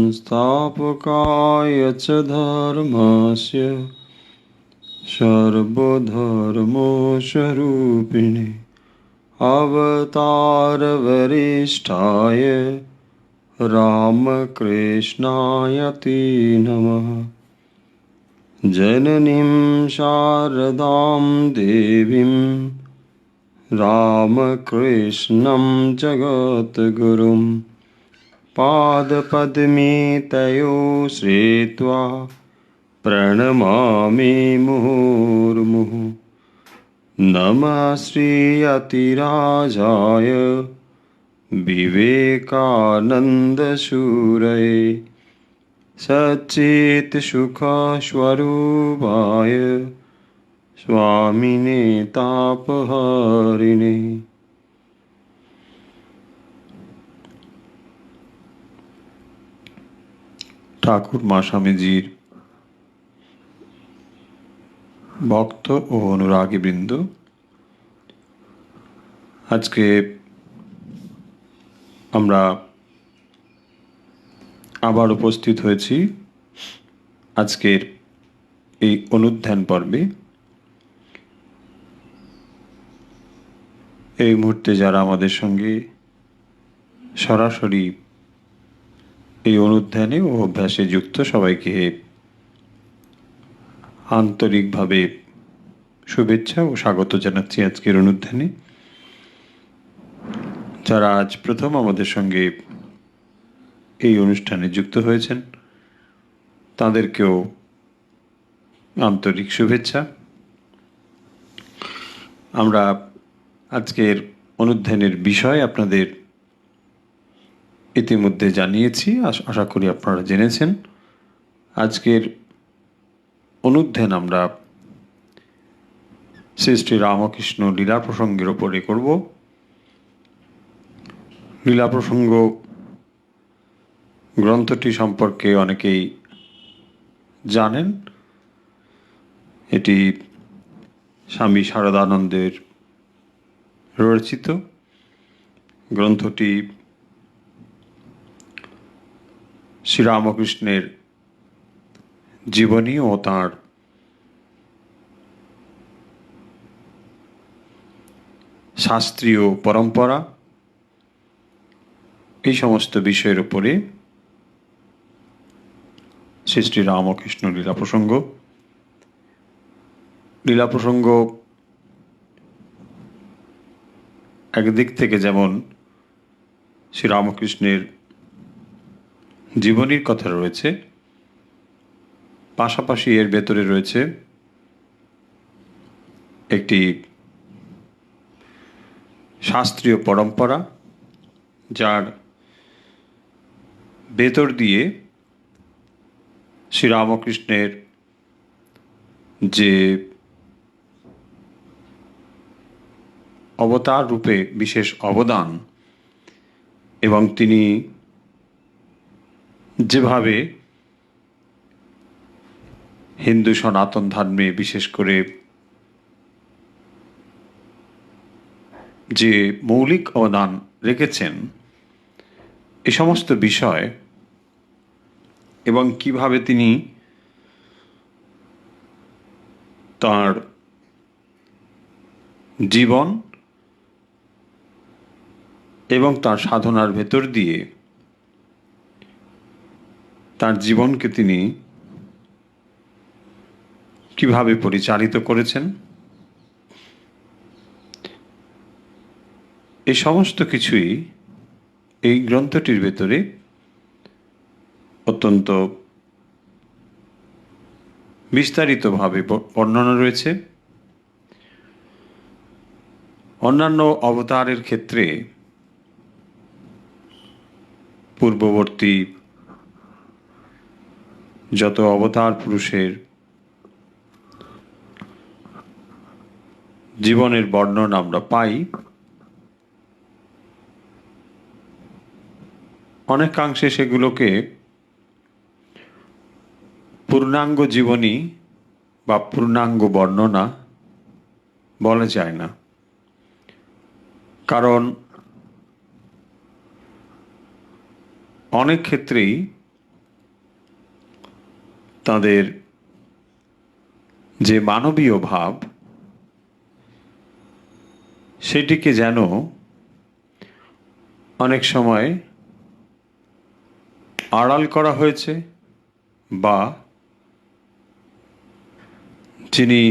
संस्थापकाय च धर्मस्य सर्वधर्मस्वरूपिणे अवतारवरिष्ठाय रामकृष्णाय ते नमः। जननीं शारदां देवीं रामकृष्णं जगद्गुरुं पादपद्मे तयो श्रित्वा प्रणमामि मुहुर्मुहुः। नमः श्रीयतिराजाय विवेकानन्दसूरये सच्चित्सुखस्वरूपाय स्वामिने तापहरिणे। ঠাকুর মা স্বামীজির ভক্ত ও অনুরাগী বৃন্দ, আজকে আমরা আবার উপস্থিত হয়েছি আজকের এই অনুধ্যান পর্বে। এই মুহূর্তে যারা আমাদের সঙ্গে সরাসরি এই অনুধ্যানে ও অভ্যাসে যুক্ত, সবাইকে আন্তরিকভাবে শুভেচ্ছা ও স্বাগত জানাচ্ছি আজকের অনুধ্যানে। যারা আজ প্রথম আমাদের সঙ্গে এই অনুষ্ঠানে যুক্ত হয়েছেন, তাদেরকেও আন্তরিক শুভেচ্ছা। আমরা আজকের অনুধ্যানের বিষয় আপনাদের ইতিমধ্যে জানিয়েছি, আশা করি আপনারা জেনেছেন। আজকের অনুধ্যান আমরা শ্রী শ্রী রামকৃষ্ণ লীলা প্রসঙ্গের ওপরে করব। লীলা প্রসঙ্গ গ্রন্থটি সম্পর্কে অনেকেই জানেন। এটি স্বামী শারদানন্দের রচিত গ্রন্থটি শ্রীরামকৃষ্ণের জীবনী ও তাঁর শাস্ত্রীয় পরম্পরা, এই সমস্ত বিষয়ের উপরে শ্রী শ্রী রামকৃষ্ণ লীলা প্রসঙ্গ। লীলা প্রসঙ্গ একদিক থেকে যেমন শ্রীরামকৃষ্ণের জীবনীর কথা রয়েছে, পাশাপাশি এর ভেতরে রয়েছে একটি শাস্ত্রীয় পরম্পরা, যার ভেতর দিয়ে শ্রীরামকৃষ্ণের যে অবতার রূপে বিশেষ অবদান এবং তিনি যেভাবে হিন্দু সনাতন ধর্মে বিশেষ করে যে মৌলিক অবদান রেখেছেন, এ সমস্ত বিষয় এবং কিভাবে তিনি তাঁর জীবন এবং তাঁর সাধনার ভেতর দিয়ে তাঁর জীবনকে তিনি কিভাবে পরিচালিত করেছেন, এই সমস্ত কিছুই এই গ্রন্থটির ভেতরে অত্যন্ত বিস্তারিতভাবে বর্ণনা রয়েছে। অন্যান্য অবতারের ক্ষেত্রে পূর্ববর্তী যত অবতার পুরুষের জীবনের বর্ণনা আমরা পাই, অনেকাংশে সেগুলোকে পূর্ণাঙ্গ জীবনী বা পূর্ণাঙ্গ বর্ণনা বলা যায় না। কারণ অনেক ক্ষেত্রেই তাদের যে মানবীয় ভাব সেটিকে যেন অনেক সময় আড়াল করা হয়েছে, বা যিনি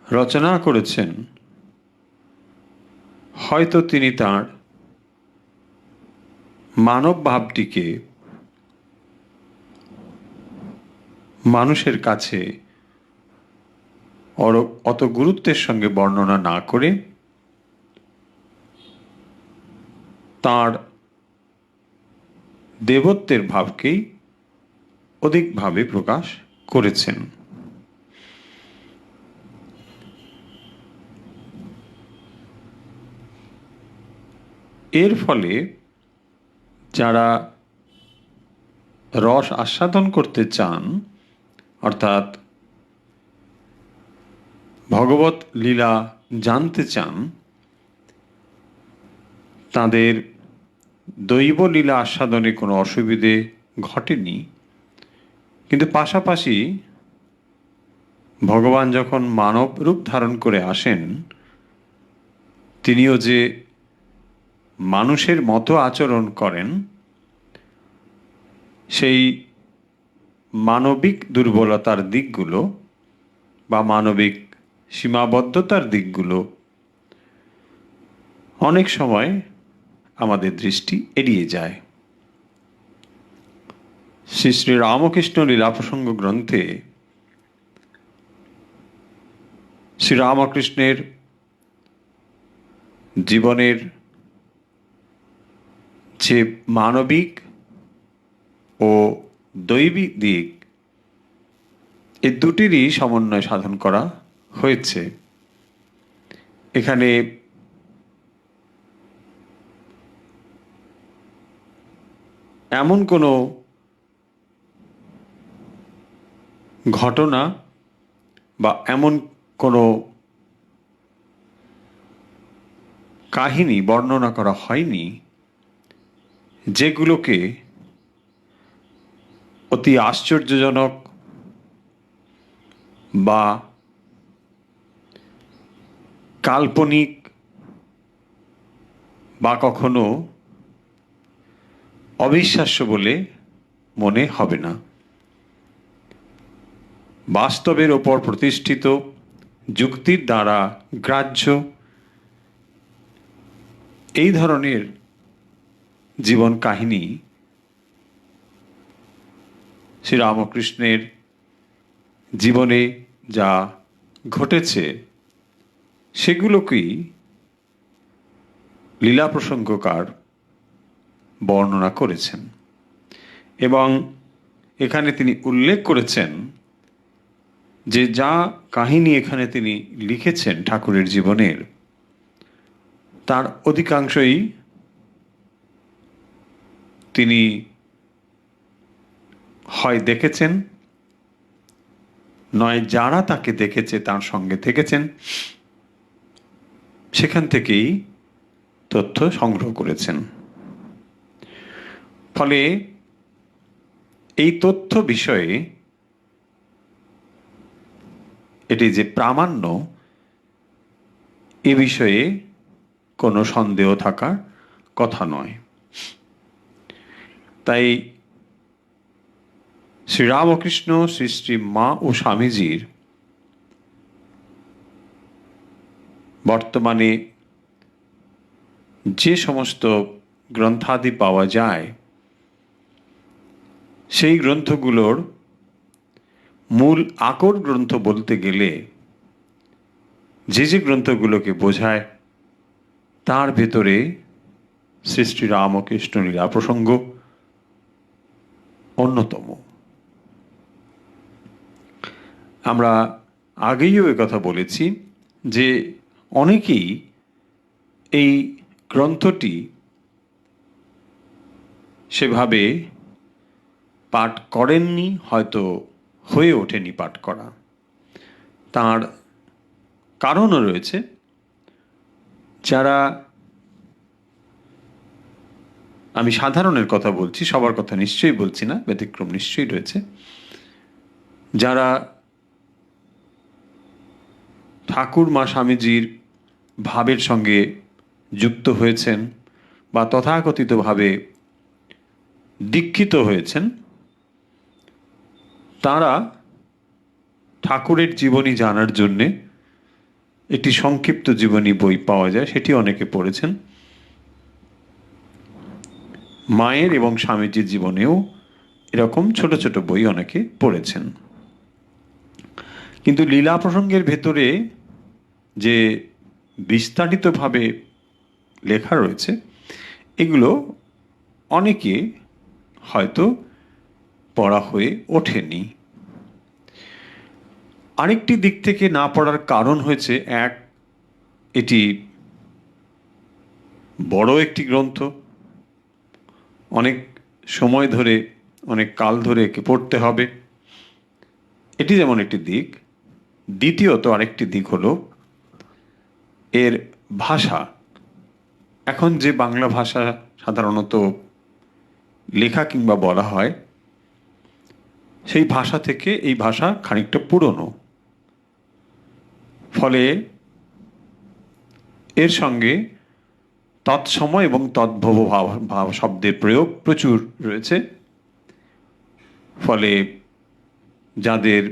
রচনা করেছেন হয়তো তিনি তার মানব ভাবটিকে মানুষের কাছে অত গুরুত্বের সঙ্গে বর্ণনা না করে তার দেবত্বের ভাবকেই অধিকভাবে প্রকাশ করেছেন। এর ফলে যারা রস আস্বাদন করতে চান, অর্থাৎ ভগবত লীলা জানতে চান, তাদের দৈব লীলা আস্বাদনে কোনো অসুবিধে ঘটেনি। কিন্তু পাশাপাশি ভগবান যখন মানব রূপ ধারণ করে আসেন, তিনিও যে মানুষের মতো আচরণ করেন, সেই মানবিক দুর্বলতার দিকগুলো বা মানবিক সীমাবদ্ধতার দিকগুলো অনেক সময় আমাদের দৃষ্টি এড়িয়ে যায়। শ্রী শ্রী রামকৃষ্ণ লীলাপ্রসঙ্গ গ্রন্থে শ্রীরামকৃষ্ণের জীবনের যে মানবিক ও দৈবিক দিক, এই দুটিরই সমন্বয় সাধন করা হয়েছে। এখানে এমন কোনো ঘটনা বা এমন কোনো কাহিনী বর্ণনা করা হয়নি যেগুলোকে অতি আশ্চর্যজনক বা কাল্পনিক বা কখনো অবিশ্বাস্য বলে মনে হবে না। বাস্তবের ওপর প্রতিষ্ঠিত, যুক্তির দ্বারা গ্রাহ্য এই ধরনের জীবন কাহিনী শ্রীরামকৃষ্ণের জীবনে যা ঘটেছে সেগুলোকেই লীলা প্রসঙ্গকার বর্ণনা করেছেন। এবং এখানে তিনি উল্লেখ করেছেন যে যা কাহিনী এখানে তিনি লিখেছেন ঠাকুরের জীবনের, তার অধিকাংশই তিনি হয় দেখেছেন, নয় যারা তাকে দেখেছে তার সঙ্গে থেকেছেন, সেখান থেকেই তথ্য সংগ্রহ করেছেন। ফলে এই তথ্য বিষয়ে এটি যে প্রামাণ্য, এ বিষয়ে কোনো সন্দেহ থাকার কথা নয়। তাই শ্রীরামকৃষ্ণ শ্রী শ্রী মা ও স্বামীজির বর্তমানে যে সমস্ত গ্রন্থাদি পাওয়া যায়, সেই গ্রন্থগুলোর মূল আকর গ্রন্থ বলতে গেলে যে যে গ্রন্থগুলোকে বোঝায়, তার ভেতরে শ্রী শ্রী রামকৃষ্ণ লীলা প্রসঙ্গ অন্যতম। আমরা আগেও কথা বলেছি যে অনেকেই এই গ্রন্থটি সেভাবে পাঠ করেননি, হয়তো হয়ে ওঠেনি পাঠ করা। তার কারণও রয়েছে। যারা, আমি সাধারণের কথা বলছি, সবার কথা নিশ্চয়ই বলছি না, ব্যতিক্রম নিশ্চয়ই রয়েছে, যারা ঠাকুর মা স্বামীজির ভাবের সঙ্গে যুক্ত হয়েছেন বা তথাকথিতভাবে দীক্ষিত হয়েছেন, তারা ঠাকুরের জীবনী জানার জন্যে একটি সংক্ষিপ্ত জীবনী বই পাওয়া যায়, সেটি অনেকে পড়েছেন। মায়ের এবং স্বামীজির জীবনেও এরকম ছোট ছোট বই অনেকে পড়েছেন। কিন্তু লীলা প্রসঙ্গের ভেতরে যে বিস্তারিতভাবে লেখা রয়েছে, এগুলো অনেকে হয়তো পড়া হয়ে ওঠেনি। আরেকটি দিক থেকে না পড়ার কারণ হয়েছে, এক, এটি বড় একটি গ্রন্থ, অনেক সময় ধরে অনেক কাল ধরে একে পড়তে হবে, এটি যেমন একটি দিক। দ্বিতীয়ত আরেকটি দিক হলো এর ভাষা। এখন যে বাংলা ভাষা সাধারণত লেখা কিংবা বলা হয়, সেই ভাষা থেকে এই ভাষা খানিকটা পুরনো, ফলে এর সঙ্গে তৎসময় এবং তদ্ভব ভাব শব্দের প্রয়োগ প্রচুর রয়েছে। ফলে যাদের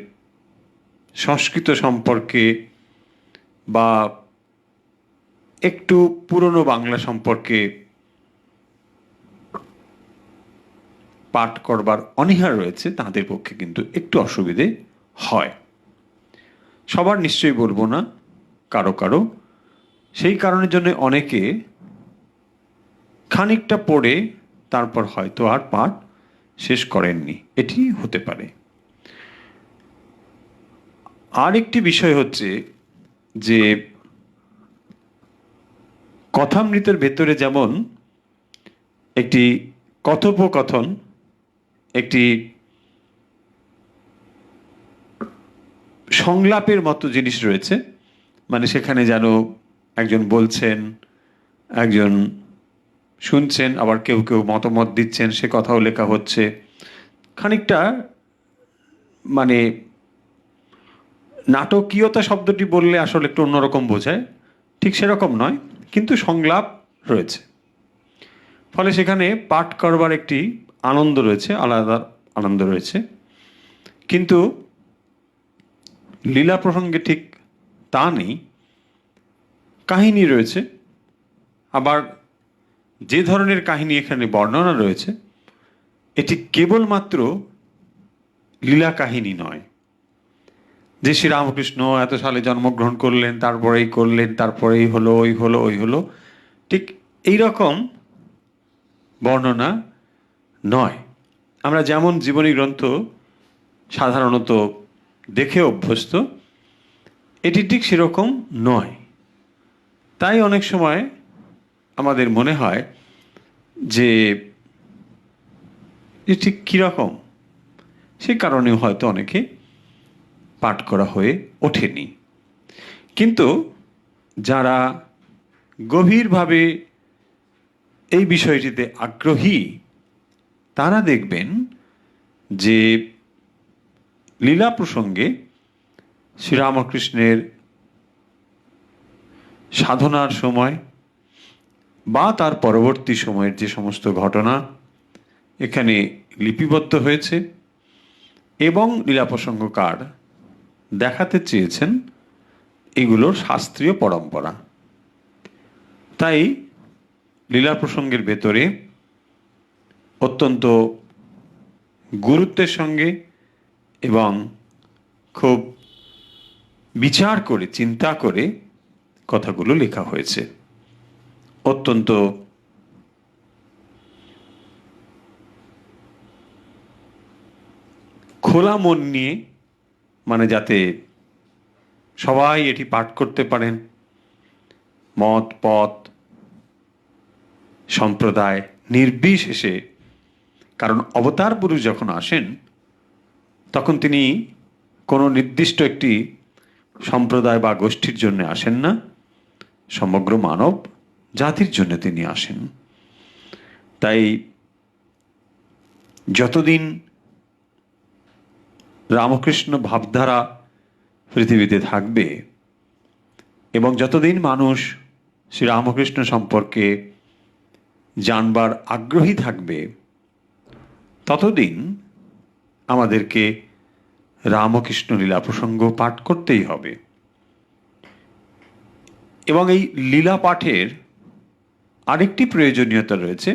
সংস্কৃত সম্পর্কে বা একটু পুরনো বাংলা সম্পর্কে পাঠ করবার অনীহা রয়েছে, তাদের পক্ষে কিন্তু একটু অসুবিধে হয়। সবার নিশ্চয়ই বলবো না, কারো কারো। সেই কারণের জন্য অনেকে খানিকটা পড়ে তারপর হয়তো আর পাঠ শেষ করেননি, এটি হতে পারে। আর একটি বিষয় হচ্ছে যে কথামৃতের ভেতরে যেমন একটি কথোপকথন, একটি সংলাপের মতো জিনিস রয়েছে, মানে সেখানে যেন একজন বলছেন, একজন শুনছেন, আবার কেউ কেউ মতামত দিচ্ছেন, সে কথাও লেখা হচ্ছে। খানিকটা মানে নাটকীয়তা শব্দটি বললে আসলে একটু অন্যরকম বোঝায়, ঠিক সেরকম নয়, কিন্তু সংলাপ রয়েছে। ফলে সেখানে পাঠ করবার একটি আনন্দ রয়েছে, আলাদা আনন্দ রয়েছে। কিন্তু লীলা প্রসঙ্গে ঠিক তা নেই, কাহিনী রয়েছে। আবার যে ধরনের কাহিনী এখানে বর্ণনা রয়েছে, এটি কেবলমাত্র লীলা কাহিনী নয়, যে শ্রীরামকৃষ্ণ এত সালে জন্মগ্রহণ করলেন, তারপরেই করলেন, তারপরেই হলো, ওই হলো, ওই হলো, ঠিক এইরকম বর্ণনা নয়। আমরা যেমন জীবনী গ্রন্থ সাধারণত দেখে অভ্যস্ত, এটি ঠিক সেরকম নয়। তাই অনেক সময় আমাদের মনে হয় যে ঠিক কীরকম, সে কারণেও হয়তো অনেকে পাঠ করা হয়ে ওঠেনি। কিন্তু যারা গভীরভাবে এই বিষয়টিতে আগ্রহী, তারা দেখবেন যে লীলা প্রসঙ্গে শ্রীরামকৃষ্ণের সাধনার সময় বা তার পরবর্তী সময়ের যে সমস্ত ঘটনা এখানে লিপিবদ্ধ হয়েছে, এবং লীলা প্রসঙ্গকার দেখাতে চেয়েছেন এগুলোর শাস্ত্রীয় পরম্পরা। তাই লীলা প্রসঙ্গের ভেতরে অত্যন্ত গুরুত্বের সঙ্গে এবং খুব বিচার করে, চিন্তা করে কথাগুলো লেখা হয়েছে। অত্যন্ত খোলা মন নিয়ে, মানে যাতে সবাই এটি পাঠ করতে পারেন, মত পথ সম্প্রদায় নির্বিশেষে। কারণ অবতার পুরুষ যখন আসেন, তখন তিনি কোনো নির্দিষ্ট একটি সম্প্রদায় বা গোষ্ঠীর জন্য আসেন না, সমগ্র মানব জাতির জন্য তিনি আসেন। তাই যতদিন রামকৃষ্ণ ভাবধারা পৃথিবীতে থাকবে এবং যতদিন মানুষ শ্রীরামকৃষ্ণ সম্পর্কে জানবার আগ্রহী থাকবে, ততদিন আমাদেরকে রামকৃষ্ণ লীলা প্রসঙ্গ পাঠ করতেই হবে। এবং এই লীলা পাঠের আরেকটি প্রয়োজনীয়তা রয়েছে,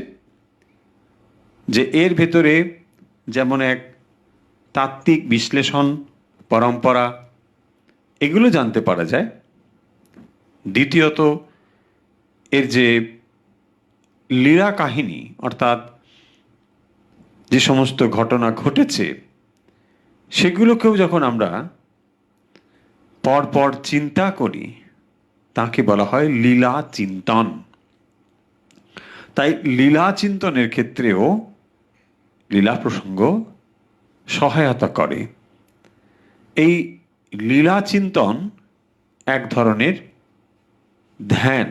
যে এর ভেতরে যেমন এক তাত্ত্বিক বিশ্লেষণ, পরম্পরা, এগুলো জানতে পারা যায়, দ্বিতীয়ত এর যে লীলা কাহিনী, অর্থাৎ যে সমস্ত ঘটনা ঘটেছে সেগুলোকেও যখন আমরা পরপর চিন্তা করি তাকে বলা হয় লীলা চিন্তন। তাই লীলা চিন্তনের ক্ষেত্রেও লীলা প্রসঙ্গ সহায়তা করে। এই লীলা চিন্তন এক ধরনের ধ্যান।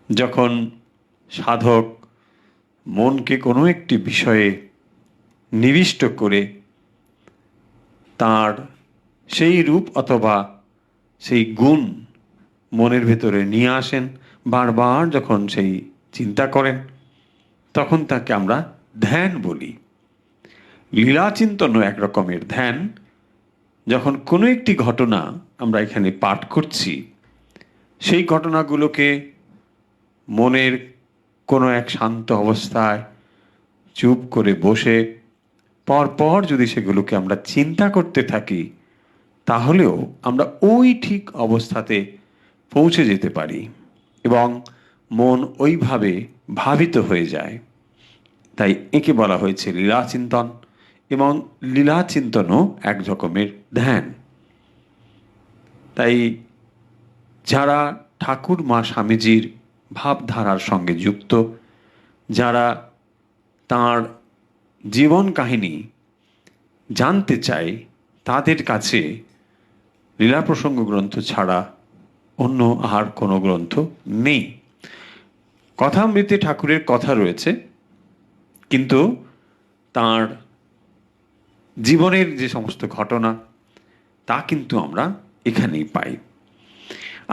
যখন সাধক মনকে কোনো একটি বিষয়ে নিবিষ্ট করে তার সেই রূপ অথবা সেই গুণ মনের ভেতরে নিয়ে আসেন, বারবার যখন সেই চিন্তা করেন, তখন তাকে আমরা ধ্যান বলি। লীলা চিন্তনও এক রকমের ধ্যান। যখন কোনো একটি ঘটনা আমরা এখানে পাঠ করছি, সেই ঘটনাগুলোকে মনের কোনো এক শান্ত অবস্থায় চুপ করে বসে পরপর যদি সেগুলোকে আমরা চিন্তা করতে থাকি, তাহলেও আমরা ওই ঠিক অবস্থাতে পৌঁছে যেতে পারি এবং মন ওইভাবে ভাবিত হয়ে যায়। তাই একে বলা হয়েছে লীলা চিন্তন, এবং লীলা চিন্তনও এক রকমের ধ্যান। তাই যারা ঠাকুর মা স্বামীজির ভাবধারার সঙ্গে যুক্ত, যারা তাঁর জীবন কাহিনী জানতে চায়, তাদের কাছে লীলা প্রসঙ্গ গ্রন্থ ছাড়া অন্য আর কোনো গ্রন্থ নেই। কথামৃতে ঠাকুরের কথা রয়েছে, কিন্তু তাঁর জীবনের যে সমস্ত ঘটনা তা কিন্তু আমরা এখানেই পাই।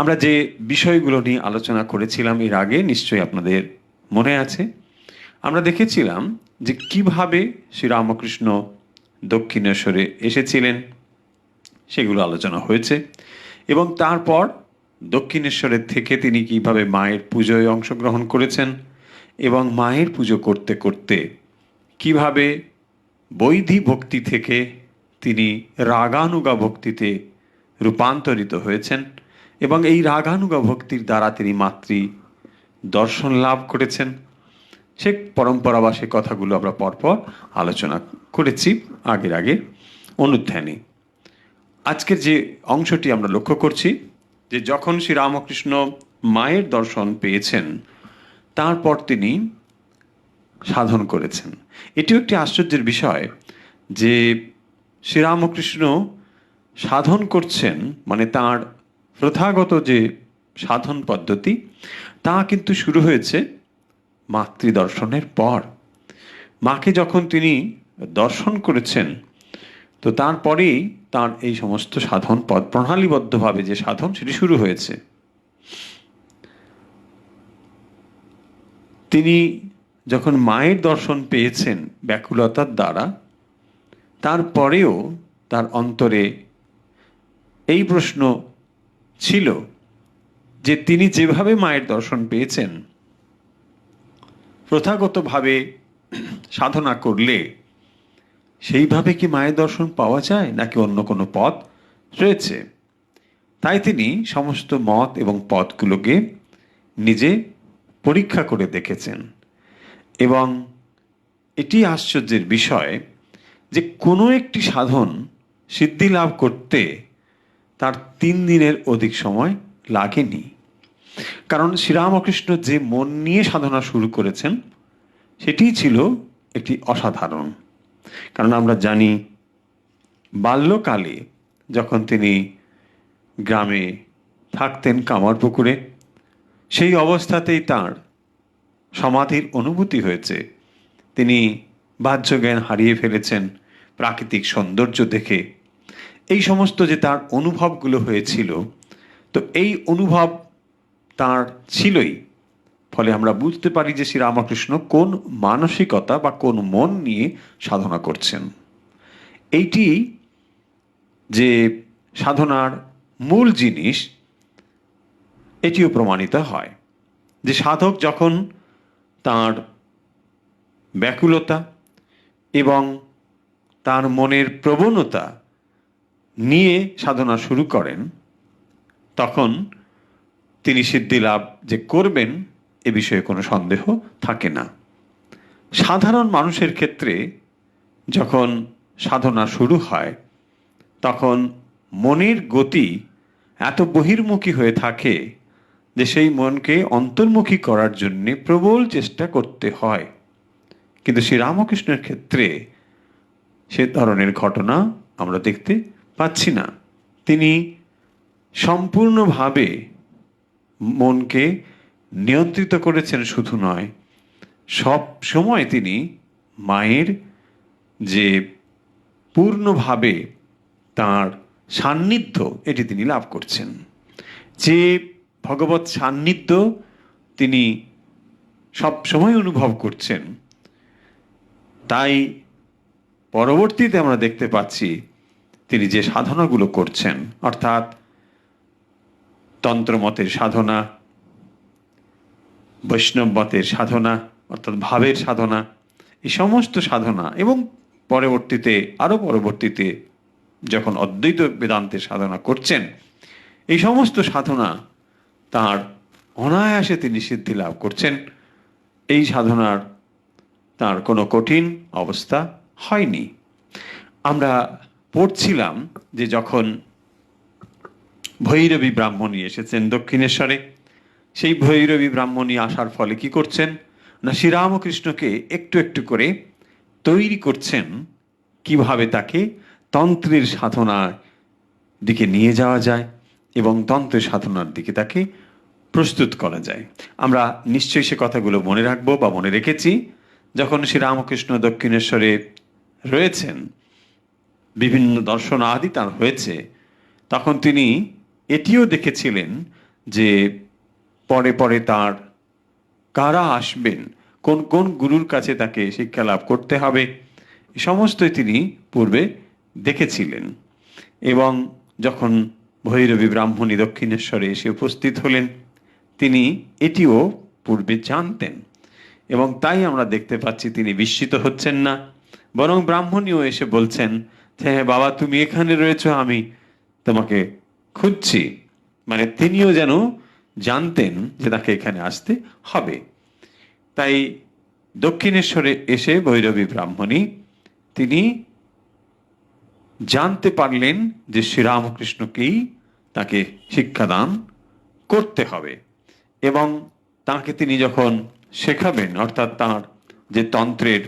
আমরা যে বিষয়গুলো নিয়ে আলোচনা করেছিলাম এর আগে, নিশ্চয়ই আপনাদের মনে আছে। আমরা দেখেছিলাম যে কিভাবে শ্রীরামকৃষ্ণ দক্ষিণেশ্বরে এসেছিলেন, সেগুলো আলোচনা হয়েছে। এবং তারপর দক্ষিণেশ্বরের থেকে তিনি কিভাবে মায়ের পুজোয় অংশগ্রহণ করেছেন, এবং মায়ের পুজো করতে করতে কিভাবে বৈধি ভক্তি থেকে তিনি রাগানুগা ভক্তিতে রূপান্তরিত হয়েছেন, এবং এই রাগানুগা ভক্তির দ্বারা তিনি মাতৃ দর্শন লাভ করেছেন। সে পরম্পরা বা সে কথাগুলো আমরা পরপর আলোচনা করেছি আগের অনুধ্যানে। আজকের যে অংশটি আমরা লক্ষ্য করছি, যে যখন শ্রীরামকৃষ্ণ মায়ের দর্শন পেয়েছেন, তারপর তিনি সাধন করেছেন। এটিও একটি আশ্চর্যের বিষয় যে শ্রীরামকৃষ্ণ সাধন করছেন, মানে তাঁর প্রথাগত যে সাধন পদ্ধতি তা কিন্তু শুরু হয়েছে মাতৃদর্শনের পর। মাকে যখন তিনি দর্শন করেছেন, তো তারপরেই তার এই সমস্ত সাধন পদ প্রণালীবদ্ধভাবে যে সাধন সেটি শুরু হয়েছে। তিনি যখন মায়ের দর্শন পেয়েছেন ব্যাকুলতার দ্বারা, তারপরেও তার অন্তরে এই প্রশ্ন ছিল যে তিনি যেভাবে মায়ের দর্শন পেয়েছেন, প্রথাগতভাবে সাধনা করলে সেইভাবে কি মায়ের দর্শন পাওয়া যায়, নাকি অন্য কোনো পথ রয়েছে? তাই তিনি সমস্ত মত এবং পথগুলোকে নিজে পরীক্ষা করে দেখেছেন। এবং এটি আশ্চর্যের বিষয় যে কোনো একটি সাধন সিদ্ধি লাভ করতে তার 3 দিনের অধিক সময় লাগেনি। কারণ শ্রীরামকৃষ্ণ যে মন নিয়ে সাধনা শুরু করেছেন সেটিই ছিল একটি অসাধারণ। কারণ আমরা জানি বাল্যকালে যখন তিনি গ্রামে থাকতেন কামারপুকুরে, সেই অবস্থাতেই তার সমাধির অনুভূতি হয়েছে। তিনি বাহ্য জ্ঞান হারিয়ে ফেলেছেন, প্রাকৃতিক সৌন্দর্য দেখে, এই সমস্ত যে তার অনুভবগুলো হয়েছিল, তো এই অনুভব তার ছিলই। ফলে আমরা বুঝতে পারি যে শ্রীরামকৃষ্ণ কোন মানসিকতা বা কোন মন নিয়ে সাধনা করছেন। এইটি যে সাধনার মূল জিনিস, এটিও প্রমাণিত হয় যে সাধক যখন তার ব্যাকুলতা এবং তার মনের প্রবণতা নিয়ে সাধনা শুরু করেন, তখন তিনি সিদ্ধি লাভ যে করবেন এ বিষয়ে কোনো সন্দেহ থাকে না। সাধারণ মানুষের ক্ষেত্রে যখন সাধনা শুরু হয়, তখন মনের গতি এত বহির্মুখী হয়ে থাকে যে সেই মনকে অন্তর্মুখী করার জন্য প্রবল চেষ্টা করতে হয়। কিন্তু শ্রীরামকৃষ্ণের ক্ষেত্রে সে ধরনের ঘটনা আমরা দেখতে পাচ্ছি না। তিনি সম্পূর্ণভাবে মনকে নিয়ন্ত্রিত করেছেন, শুধু নয়, সব সময় তিনি মায়ের যে পূর্ণভাবে তার সান্নিধ্য, এটি তিনি লাভ করছেন। যে ভগবৎ সান্নিধ্য তিনি সব সময় অনুভব করছেন, তাই পরবর্তীতে আমরা দেখতে পাচ্ছি তিনি যে সাধনাগুলো করছেন, অর্থাৎ তন্ত্রমতের সাধনা, বৈষ্ণব মতের সাধনা অর্থাৎ ভাবের সাধনা, এই সমস্ত সাধনা, এবং পরবর্তীতে যখন অদ্বৈত বেদান্তের সাধনা করছেন, এই সমস্ত সাধনা তার অনায়াসে তিনি সিদ্ধি লাভ করছেন। এই সাধনার তার কোনো কঠিন অবস্থা হয়নি। আমরা পড়ছিলাম যে যখন ভৈরবী ব্রাহ্মণী এসেছেন দক্ষিণেশ্বরে, সেই ভৈরবী ব্রাহ্মণী আসার ফলে কি করছেন না, শ্রীরামকৃষ্ণকে একটু একটু করে তৈরি করছেন কিভাবে তাকে তন্ত্রের সাধনার দিকে নিয়ে যাওয়া যায় এবং তন্ত্রের সাধনার দিকে তাকে প্রস্তুত করা যায়। আমরা নিশ্চয়ই সে কথাগুলো মনে রাখবো বা মনে রেখেছি। যখন শ্রীরামকৃষ্ণ দক্ষিণেশ্বরে রয়েছেন, বিভিন্ন দর্শন আদি তার হয়েছে, তখন তিনি এটিও দেখেছিলেন যে পরে পরে তার কারা আসবেন, কোন কোন গুরুর কাছে তাকে শিক্ষা লাভ করতে হবে, সমস্তই তিনি পূর্বে দেখেছিলেন। এবং যখন ভৈরবী ব্রাহ্মণী দক্ষিণেশ্বরে এসে উপস্থিত হলেন, তিনি এটিও পূর্বে জানতেন, এবং তাই আমরা দেখতে পাচ্ছি তিনি বিস্মিত হচ্ছেন না, বরং ব্রাহ্মণীও এসে বলছেন, হ্যাঁ বাবা, তুমি এখানে রয়েছো, আমি তোমাকে খুঁজছি। মানে তিনিও যেন জানতেন যে তাকে এখানে আসতে হবে। তাই দক্ষিণেশ্বরে এসে ভৈরবী ব্রাহ্মণী তিনি জানতে পারলেন যে শ্রীরামকৃষ্ণকেই তাকে শিক্ষাদান করতে হবে, এবং তাকে তিনি যখন শেখাবেন, অর্থাৎ তার যে তন্ত্রের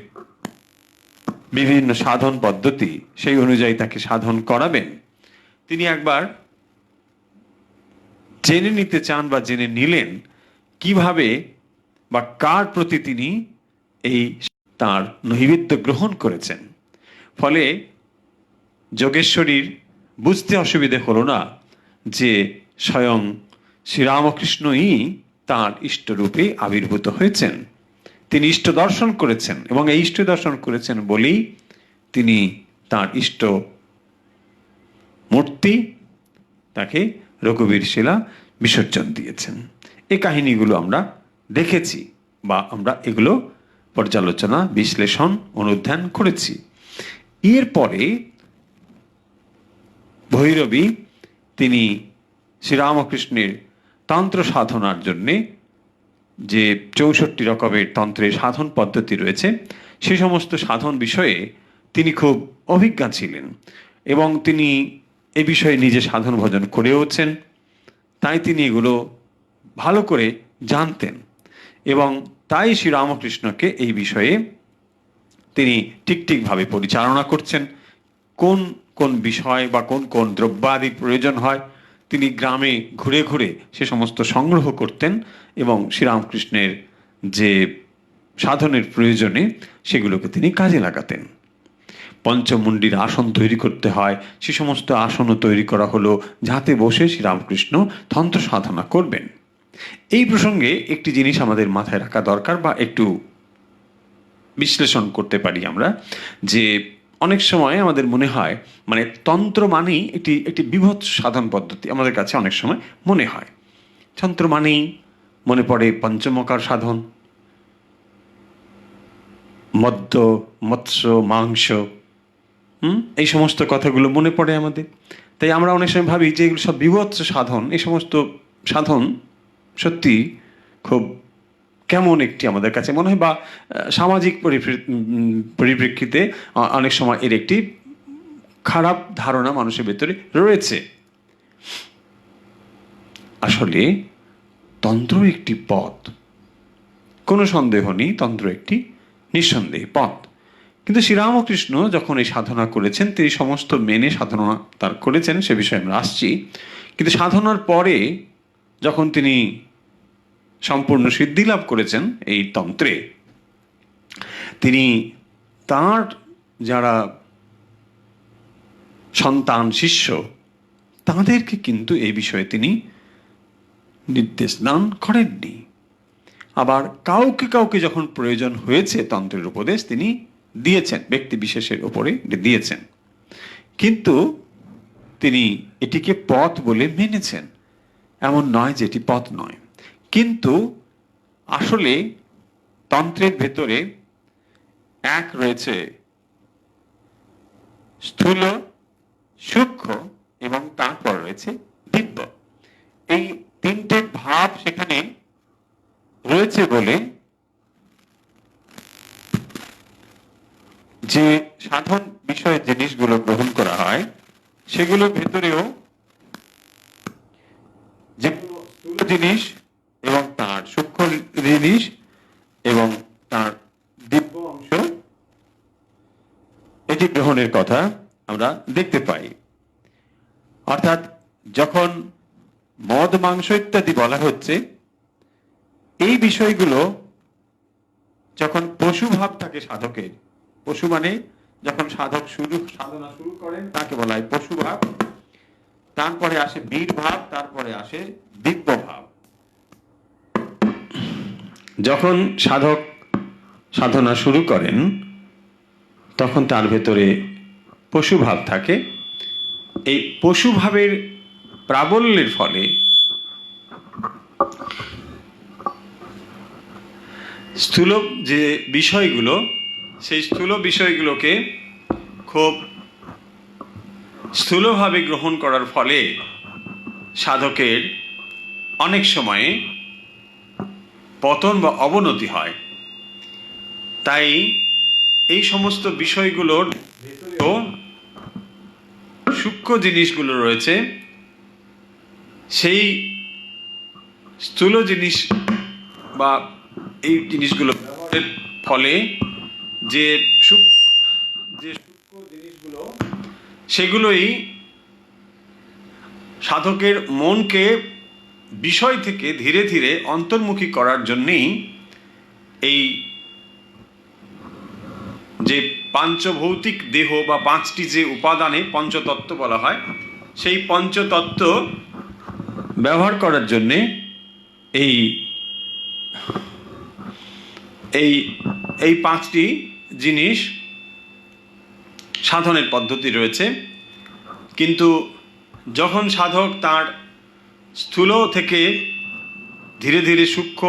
বিভিন্ন সাধন পদ্ধতি, সেই অনুযায়ী তাকে সাধন করাবেন, তিনি একবার জেনে নিতে চান বা জেনে নিলেন কিভাবে বা কার প্রতি তিনি এই তার নৈবেদ্য গ্রহণ করেছেন। ফলে যোগেশ্বরীর বুঝতে অসুবিধে হলো না যে স্বয়ং শ্রীরামকৃষ্ণই তার ইষ্টরূপে আবির্ভূত হয়েছেন। তিনি ইষ্ট দর্শন করেছেন, এবং এই ইষ্ট দর্শন করেছেন বলেই তিনি তার ইষ্ট মূর্তি তাকে রঘুবীর শিলা বিসর্জন দিয়েছেন। এই কাহিনীগুলো আমরা দেখেছি বা আমরা এগুলো পর্যালোচনা, বিশ্লেষণ, অনুধ্যান করেছি। এরপরে ভৈরবী তিনি শ্রীরামকৃষ্ণের তন্ত্র সাধনার জন্যে যে 64 রকমের তন্ত্রের সাধন পদ্ধতি রয়েছে, সে সমস্ত সাধন বিষয়ে তিনি খুব অভিজ্ঞা ছিলেন, এবং তিনি এ বিষয়ে নিজে সাধন ভজন করেওছেন। তাই তিনি এগুলো ভালো করে জানতেন, এবং তাই শ্রীরামকৃষ্ণকে এই বিষয়ে তিনি ঠিকভাবে পরিচালনা করছেন। কোন কোন বিষয় বা কোন কোন দ্রব্যাদির প্রয়োজন হয়, তিনি গ্রামে ঘুরে ঘুরে সে সমস্ত সংগ্রহ করতেন, এবং শ্রীরামকৃষ্ণের যে সাধনের প্রয়োজনে সেগুলোকে তিনি কাজে লাগাতেন। পঞ্চমুণ্ডির আসন তৈরি করতে হয়, সে সমস্ত আসনও তৈরি করা হলো যাতে বসে শ্রীরামকৃষ্ণ তন্ত্র সাধনা করবেন। এই প্রসঙ্গে একটি জিনিস আমাদের মাথায় রাখা দরকার, বা একটু বিশ্লেষণ করতে পারি আমরা, যে অনেক সময় আমাদের মনে হয় মানে তন্ত্র মানেই একটি বিভৎস সাধন পদ্ধতি আমাদের কাছে অনেক সময় মনে হয়। তন্ত্র মানেই মনে পড়ে পঞ্চমকার সাধন, মদ্য, মৎস্য, মাংস, এই সমস্ত কথাগুলো মনে পড়ে আমাদের। তাই আমরা অনেক সময় ভাবি যে এগুলো সব বিভৎস সাধন। এই সমস্ত সাধন সত্যি খুব কেমন একটি আমাদের কাছে মনে হয়, বা সামাজিক পরিপ্রেক্ষিতে অনেক সময় এর একটি খারাপ ধারণা মানুষের ভেতরে রয়েছে। আসলে তন্ত্র একটি পথ, কোনো সন্দেহ নেই, তন্ত্র একটি নিঃসন্দেহী পথ। কিন্তু শ্রীরামকৃষ্ণ যখন এই সাধনা করেছেন, তিনি সমস্ত মেনে সাধনা তার করেছেন, সে বিষয়ে আমরা আসছি। কিন্তু সাধনার পরে যখন তিনি সম্পূর্ণ সিদ্ধি লাভ করেছেন এই তন্ত্রে, তিনি তার যারা সন্তান শিষ্য তাদেরকে কিন্তু এই বিষয়ে তিনি নির্দেশ দান করেননি। আবার কাউকে কাউকে যখন প্রয়োজন হয়েছে তন্ত্রের উপদেশ তিনি দিয়েছেন, ব্যক্তি বিশেষের উপরে দিয়েছেন, কিন্তু তিনি এটিকে পথ বলে মেনেছেন। এমন নয় যে এটি পথ নয়। কিন্তু আসলে তন্ত্রের ভেতরে এক রয়েছে স্থূল, সূক্ষ্ম এবং তারপর রয়েছে দিব্য। এই তিনটে ভাব সেখানে রয়েছে বলে যে সাধন বিষয়ের জিনিসগুলো গ্রহণ করা হয় সেগুলোর ভেতরেও যেগুলো স্থূল জিনিস এবং তার সূক্ষ্ম জিনিস এবং তার দিব্য অংশ, এটি গ্রহণের কথা আমরা দেখতে পাই। অর্থাৎ যখন মদ, মাংস ইত্যাদি বলা হচ্ছে, এই বিষয়গুলো যখন পশু ভাব থাকে সাধকের, পশু মানে যখন সাধক সাধনা শুরু করেন তাকে বলা হয় পশু ভাব, তারপরে আসে বীর ভাব, তারপরে আসে দিব্য ভাব। যখন সাধক সাধনা শুরু করেন তখন তার ভেতরে পশু ভাব থাকে। এই পশু ভাবের প্রাবল্যের ফলে স্থূল যে বিষয়গুলো, সেই স্থূল বিষয়গুলোকে খুব স্থূলভাবে গ্রহণ করার ফলে সাধকের অনেক সময়ে পতন বা অবনতি হয়। তাই এই সমস্ত বিষয়গুলোর ভেতরেও সূক্ষ্ম জিনিসগুলো রয়েছে, সেই স্থূল জিনিস বা এই জিনিসগুলো ব্যবহারের ফলে যে সূক্ষ্ম জিনিসগুলো সেগুলোই সাধকের মনকে বিষয় থেকে ধীরে ধীরে অন্তর্মুখী করার জন্যেই এই যে পাঞ্চভৌতিক দেহ বা পাঁচটি যে উপাদানে পঞ্চতত্ত্ব বলা হয়, সেই পঞ্চতত্ত্ব ব্যবহার করার জন্যে এই এই এই পাঁচটি জিনিস সাধনের পদ্ধতি রয়েছে। কিন্তু যখন সাধক তার স্থূল থেকে ধীরে ধীরে সূক্ষ্ম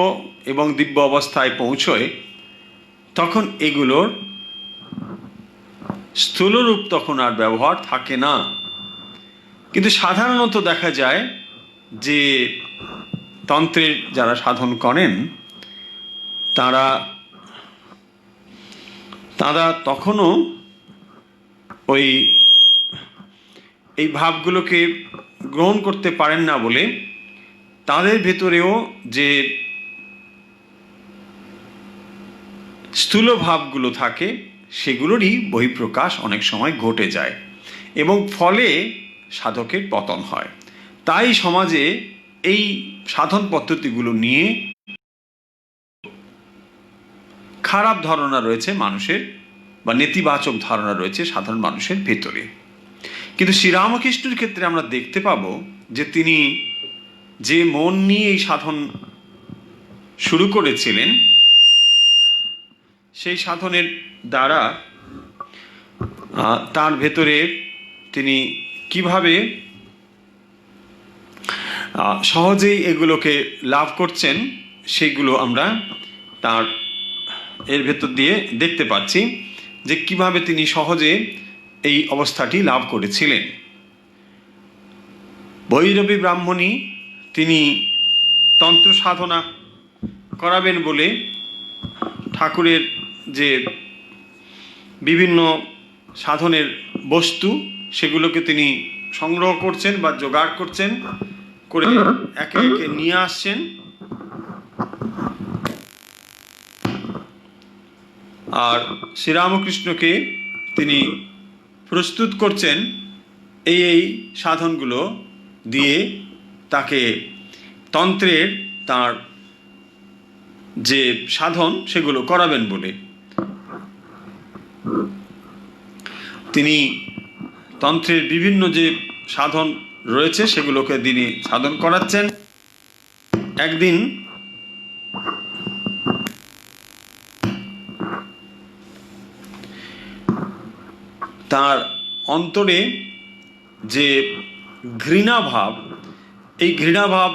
এবং দিব্য অবস্থায় পৌঁছয়, তখন এগুলোর স্থূলরূপ তখন আর ব্যবহার থাকে না। কিন্তু সাধারণত দেখা যায় যে তন্ত্রের যারা সাধন করেন তারা তখনও এই ভাবগুলোকে গ্রহণ করতে পারেন না বলে তাদের ভেতরেও যে স্থূল ভাবগুলো থাকে সেগুলোরই বহিঃপ্রকাশ অনেক সময় ঘটে যায় এবং ফলে সাধকের পতন হয়। তাই সমাজে এই সাধন পদ্ধতিগুলো নিয়ে খারাপ ধারণা রয়েছে মানুষের বা নেতিবাচক ধারণা রয়েছে সাধারণ মানুষের ভেতরে। কিন্তু শ্রীরামকৃষ্ণের ক্ষেত্রে আমরা দেখতে পাবো যে তিনি যে মন নিয়ে এই সাধন শুরু করেছিলেন, সেই সাধনের দ্বারা তার ভেতরে তিনি কিভাবে সহজেই এগুলোকে লাভ করছেন সেইগুলো আমরা তার এর ভেতর দিয়ে দেখতে পাচ্ছি, যে কিভাবে তিনি সহজে এই অবস্থাটি লাভ করেছিলেন। ভৈরবী ব্রাহ্মণী তিনি তন্ত্র সাধনা করাবেন বলে ঠাকুরের যে বিভিন্ন সাধনের বস্তু সেগুলোকে তিনি সংগ্রহ করছেন বা জোগাড় করছেন, করে একে একে নিয়ে আসছেন। আর শ্রীরামকৃষ্ণকে তিনি প্রস্তুত করছেন এই সাধনগুলো দিয়ে তাকে তন্ত্রের তার যে সাধন সেগুলো করাবেন বলে। তিনি তন্ত্রের বিভিন্ন যে সাধন রয়েছে সেগুলোকে তিনি সাধন করাচ্ছেন। একদিন তার অন্তরে যে ঘৃণাভাব, এই ঘৃণাভাব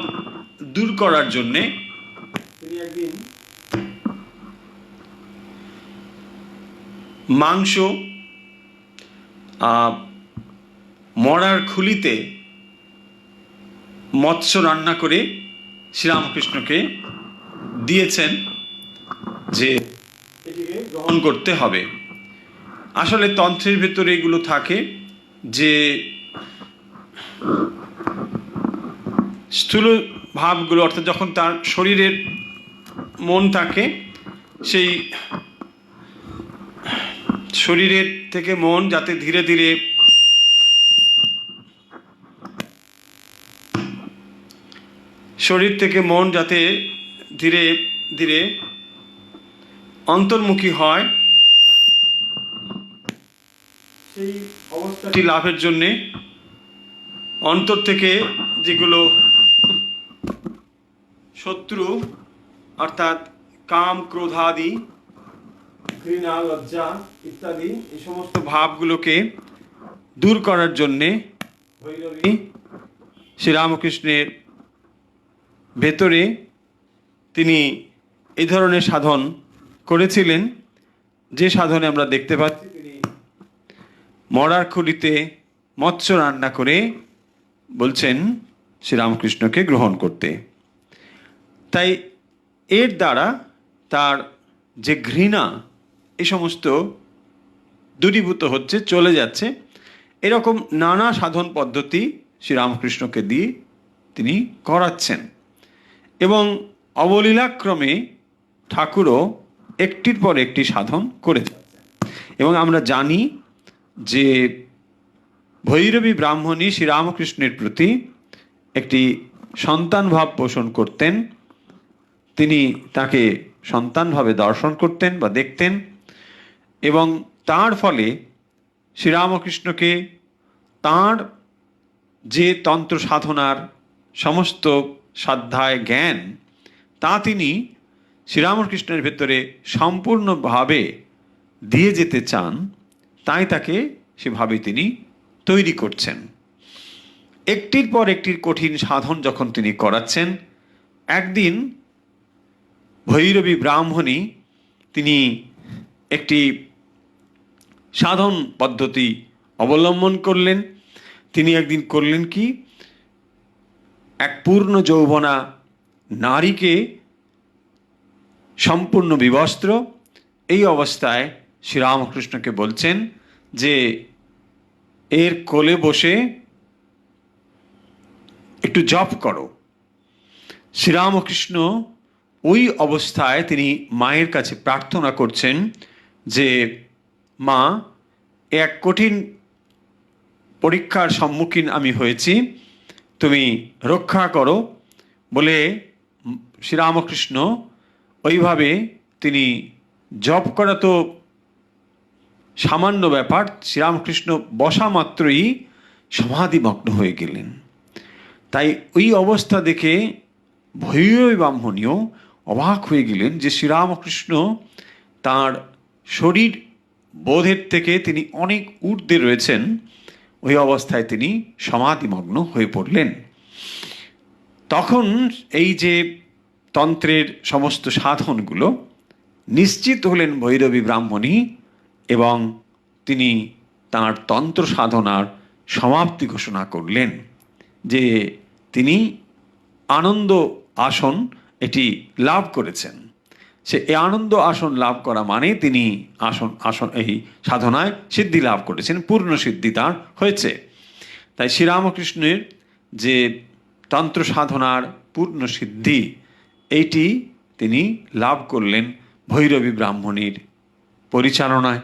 দূর করার জন্যে তিনি একদিন মাংস মরার খুলিতে মৎস্য রান্না করে শ্রীরামকৃষ্ণকে দিয়েছেন যে এটিকে গ্রহণ করতে হবে। আসলে তন্ত্রের ভেতরে এগুলো থাকে যে স্থূল ভাবগুলো, অর্থাৎ যখন তার শরীরের মন থাকে, সেই শরীরের থেকে মন যাতে ধীরে ধীরে শরীর থেকে মন যাতে ধীরে ধীরে অন্তর্মুখী হয়, সেই অবস্থাটি লাভের জন্যে অন্তর থেকে যেগুলো শত্রু অর্থাৎ কাম, ক্রোধাদি, ঘৃণা, লজ্জা ইত্যাদি এই সমস্ত ভাবগুলোকে দূর করার জন্যে ভৈরবী শ্রীরামকৃষ্ণের ভেতরে তিনি এই ধরনের সাধন করেছিলেন, যে সাধনে আমরা দেখতে পাচ্ছি তিনি মরার খুলিতে মৎস্য রান্না করে বলছেন শ্রীরামকৃষ্ণকে গ্রহণ করতে। তাই এর দ্বারা তার যে ঘৃণা এই সমস্ত দূরীভূত হচ্ছে, চলে যাচ্ছে। এরকম নানা সাধন পদ্ধতি শ্রীরামকৃষ্ণকে দিয়ে তিনি করাচ্ছেন এবং অবলীলাক্রমে ঠাকুরও একটির পর একটি সাধন করে যাচ্ছেন। এবং আমরা জানি যে ভৈরবী ব্রাহ্মণী শ্রীরামকৃষ্ণের প্রতি একটি সন্তান ভাব পোষণ করতেন। তিনি তাকে সন্তানভাবে দর্শন করতেন বা দেখতেন, এবং তার ফলে শ্রীরামকৃষ্ণকে তাঁর যে তন্ত্র সাধনার সমস্ত সাধ্যায় জ্ঞান তা তিনি শ্রীরামকৃষ্ণের ভেতরে সম্পূর্ণভাবে দিয়ে যেতে চান, তাই তাকে সেভাবে তিনি তৈরি করছেন। একটির পর একটির কঠিন সাধন যখন তিনি করাচ্ছেন, একদিন ভৈরবী ব্রাহ্মণী তিনি একটি সাধন পদ্ধতি অবলম্বন করলেন। তিনি একদিন করলেন কি, এক পূর্ণ যৌবনা নারীকে সম্পূর্ণ বিবস্ত্র এই অবস্থায় শ্রীরামকৃষ্ণকে বলছেন যে এর কোলে বসে একটু জপ করো। শ্রীরামকৃষ্ণ ওই অবস্থায় তিনি মায়ের কাছে প্রার্থনা করছেন যে মা, এক কঠিন পরীক্ষার সম্মুখীন আমি হয়েছি, তুমি রক্ষা করো বলে শ্রীরামকৃষ্ণ ওইভাবে তিনি জপ করা তো সামান্য ব্যাপার, শ্রীরামকৃষ্ণ বসা মাত্রই সমাধিমগ্ন হয়ে গেলেন। তাই ওই অবস্থা দেখে ভৈরবী ব্রাহ্মণীও অবাক হয়ে গেলেন যে শ্রীরামকৃষ্ণ তার শরীর বোধের থেকে তিনি অনেক ঊর্ধ্বে রয়েছেন। ওই অবস্থায় তিনি সমাধিমগ্ন হয়ে পড়লেন। তখন এই যে তন্ত্রের সমস্ত সাধনগুলো নিশ্চিত হলেন ভৈরবী ব্রাহ্মণী, এবং তিনি তার তন্ত্র সাধনার সমাপ্তি ঘোষণা করলেন যে তিনি আনন্দ আসন এটি লাভ করেছেন। সে এই আনন্দ আসন লাভ করা মানে তিনি এই সাধনায় সিদ্ধি লাভ করেছেন, পূর্ণ সিদ্ধি তার হয়েছে। তাই শ্রীরামকৃষ্ণের যে তন্ত্র সাধনার পূর্ণ সিদ্ধি এইটি তিনি লাভ করলেন ভৈরবী ব্রাহ্মণীর পরিচালনায়।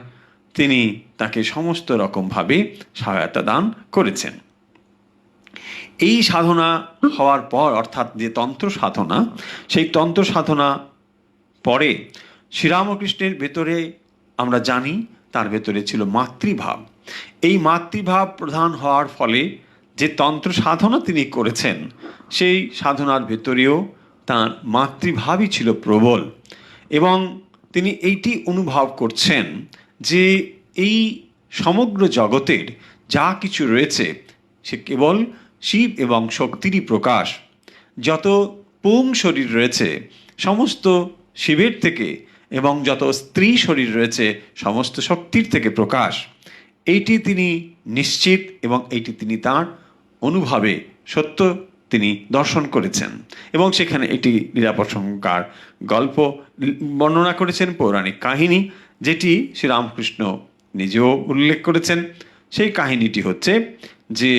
তিনি তাকে সমস্ত রকমভাবে সহায়তা দান করেছেন। এই সাধনা হওয়ার পর, অর্থাৎ যে তন্ত্র সাধনা, সেই তন্ত্র সাধনা পরে শ্রীরামকৃষ্ণের ভেতরে আমরা জানি তার ভেতরে ছিল মাতৃভাব। এই মাতৃভাব প্রধান হওয়ার ফলে যে তন্ত্র সাধনা তিনি করেছেন সেই সাধনার ভেতরেও তার মাতৃভাবই ছিল প্রবল, এবং তিনি এইটি অনুভব করছেন যে এই সমগ্র জগতের যা কিছু রয়েছে সে কেবল শিব এবং শক্তিরই প্রকাশ। যত পুং শরীর রয়েছে সমস্ত শিবের থেকে, এবং যত স্ত্রী শরীর রয়েছে সমস্ত শক্তির থেকে প্রকাশ। এইটি তিনি নিশ্চিত, এবং এইটি তিনি তার অনুভবে সত্য তিনি দর্শন করেছেন। এবং সেখানে একটি লীলাপ্রসঙ্গকার গল্প বর্ণনা করেছেন, পৌরাণিক কাহিনী, যেটি শ্রীরামকৃষ্ণ নিজেও উল্লেখ করেছেন। সেই কাহিনীটি হচ্ছে যে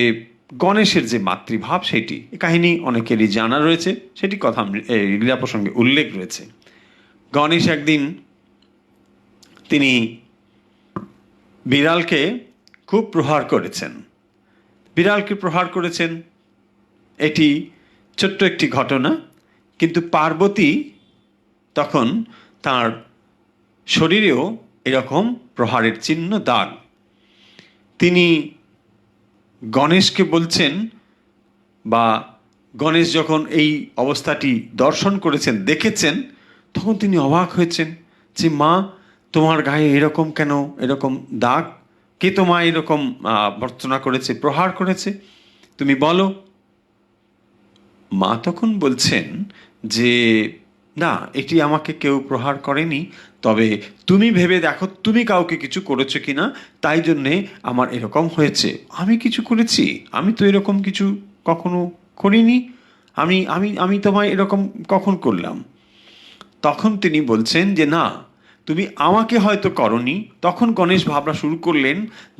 গণেশের যে মাতৃভাব, সেটি এই কাহিনী অনেকেরই জানা রয়েছে, সেটি কথা এই লীলা প্রসঙ্গে উল্লেখ রয়েছে। গণেশ একদিন তিনি বিড়ালকে খুব প্রহার করেছেন। বিড়ালকে প্রহার করেছেন এটি ছোট্ট একটি ঘটনা, কিন্তু পার্বতী তখন তার শরীরেও এরকম প্রহারের চিহ্ন, দাগ। তিনি গণেশকে বলছেন, বা গণেশ যখন এই অবস্থাটি দর্শন করেছেন, দেখেছেন, তখন তিনি অবাক হয়েছেন যে মা, তোমার গায়ে এরকম কেন, এরকম দাগ? কে তোমায় এরকম ভর্ৎসনা করেছে, প্রহার করেছে? তুমি বলো। মা তখন বলছেন যে না, এটি আমাকে কেউ প্রহার করেনি, তবে তুমি ভেবে দেখো তুমি কাউকে কিছু করেছো কিনা, তাই জন্যে আমার এরকম হয়েছে। আমি কিছু করেছি? আমি তো এরকম কিছু কখনো করিনি। আমি আমি আমি তোমায় এরকম কখন করলাম? তখন তিনি বলছেন যে না, তুমি আমাকে হয়তো করনি। তখন গণেশ ভাবনা শুরু করলেন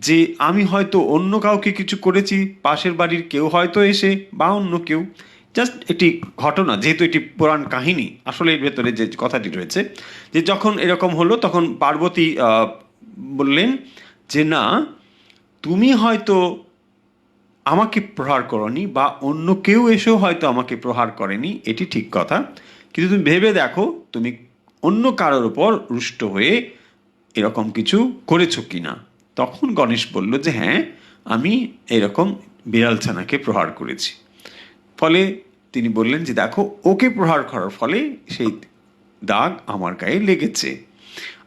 যে আমি হয়তো অন্য কাউকে কিছু করেছি, পাশের বাড়ির কেউ হয়তো এসে, বা অন্য কেউ। জাস্ট একটি ঘটনা, যেহেতু এটি পুরাণ কাহিনী, আসলে এর ভেতরে যে কথাটি রয়েছে যে যখন এরকম হলো তখন পার্বতী বললেন যে না, তুমি হয়তো আমাকে প্রহার করনি, বা অন্য কেউ এসেও হয়তো আমাকে প্রহার করেনি, এটি ঠিক কথা, কিন্তু তুমি ভেবে দেখো তুমি অন্য কারোর উপর রুষ্ট হয়ে এরকম কিছু করেছো কিনা। তখন গণেশ বলল যে হ্যাঁ, আমি এরকম বিড়ালছানাকে প্রহার করেছি। ফলে তিনি বললেন যে দেখো, ওকে প্রহার করার ফলে সেই দাগ আমার গায়ে লেগেছে।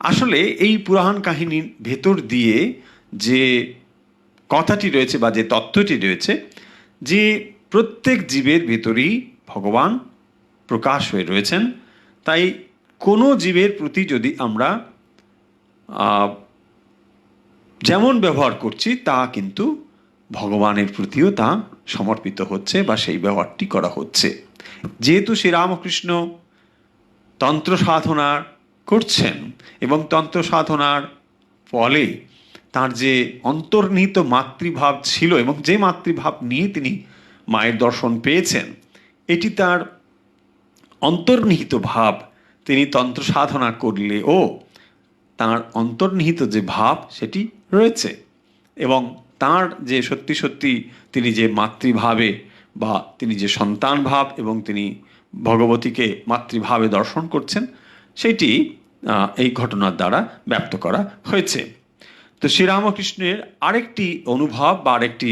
আসলে এই পুরাণ কাহিনীর ভেতর দিয়ে যে কথাটি রয়েছে, বা যে তত্ত্বটি রয়েছে, যে প্রত্যেক জীবের ভেতরেই ভগবান প্রকাশ হয়ে রয়েছেন। তাই কোনো জীবের প্রতি যদি আমরা যেমন ব্যবহার করছি, তা কিন্তু ভগবানের প্রতিও তা সমর্পিত হচ্ছে, বা সেই ব্যবহারটি করা হচ্ছে। যেহেতু শ্রীরামকৃষ্ণ তন্ত্র সাধনা করছেন, এবং তন্ত্র সাধনার ফলে তার যে অন্তর্নিহিত মাতৃভাব ছিল, এবং যে মাতৃভাব নিয়ে তিনি মায়ের দর্শন পেয়েছেন, এটি তার অন্তর্নিহিত ভাব। তিনি তন্ত্র সাধনা করলেও তার অন্তর্নিহিত যে ভাব সেটি রয়েছে, এবং তার যে সত্যি সত্যি তিনি যে মাতৃভাবে, বা তিনি যে সন্তান ভাব, এবং তিনি ভগবতীকে মাতৃভাবে দর্শন করছেন, সেটি এই ঘটনার দ্বারা ব্যক্ত করা হয়েছে। তো শ্রীরামকৃষ্ণের আরেকটি অনুভব বা আরেকটি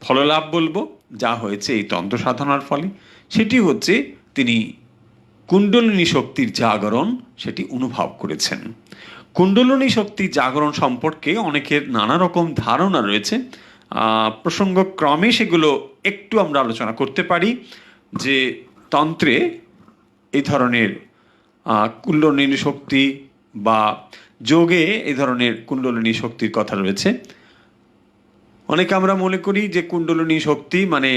ফললাভ বলবো যা হয়েছে এই তন্ত্র সাধনার ফলে, সেটি হচ্ছে তিনি কুণ্ডলিনী শক্তির জাগরণ সেটি অনুভব করেছেন। কুণ্ডলিনী শক্তির জাগরণ সম্পর্কে অনেকের নানা রকম ধারণা রয়েছে, প্রসঙ্গক্রমে সেগুলো একটু আমরা আলোচনা করতে পারি। যে তন্ত্রে এই ধরনের কুণ্ডলিনী শক্তি বা যোগে এই ধরনের কুণ্ডলিনী শক্তির কথা রয়েছে। অনেকে আমরা মনে করি যে কুণ্ডলিনী শক্তি মানে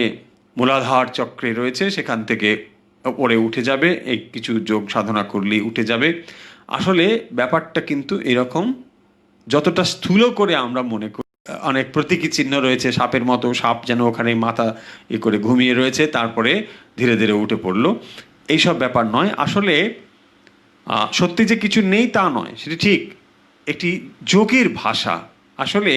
মূলাধার চক্রে রয়েছে, সেখান থেকে ওপরে উঠে যাবে, এই কিছু যোগ সাধনা করলেই উঠে যাবে। আসলে ব্যাপারটা কিন্তু এরকম, যতটা স্থূল করে আমরা মনে করি। অনেক প্রতীকী চিহ্ন রয়েছে, সাপের মতো, সাপ যেন ওখানে মাথা করে ঘুমিয়ে রয়েছে, তারপরে ধীরে ধীরে উঠে পড়লো, এইসব ব্যাপার নয়। আসলে সত্যি যে কিছু নেই তা নয়, সেটি ঠিক একটি যোগের ভাষা। আসলে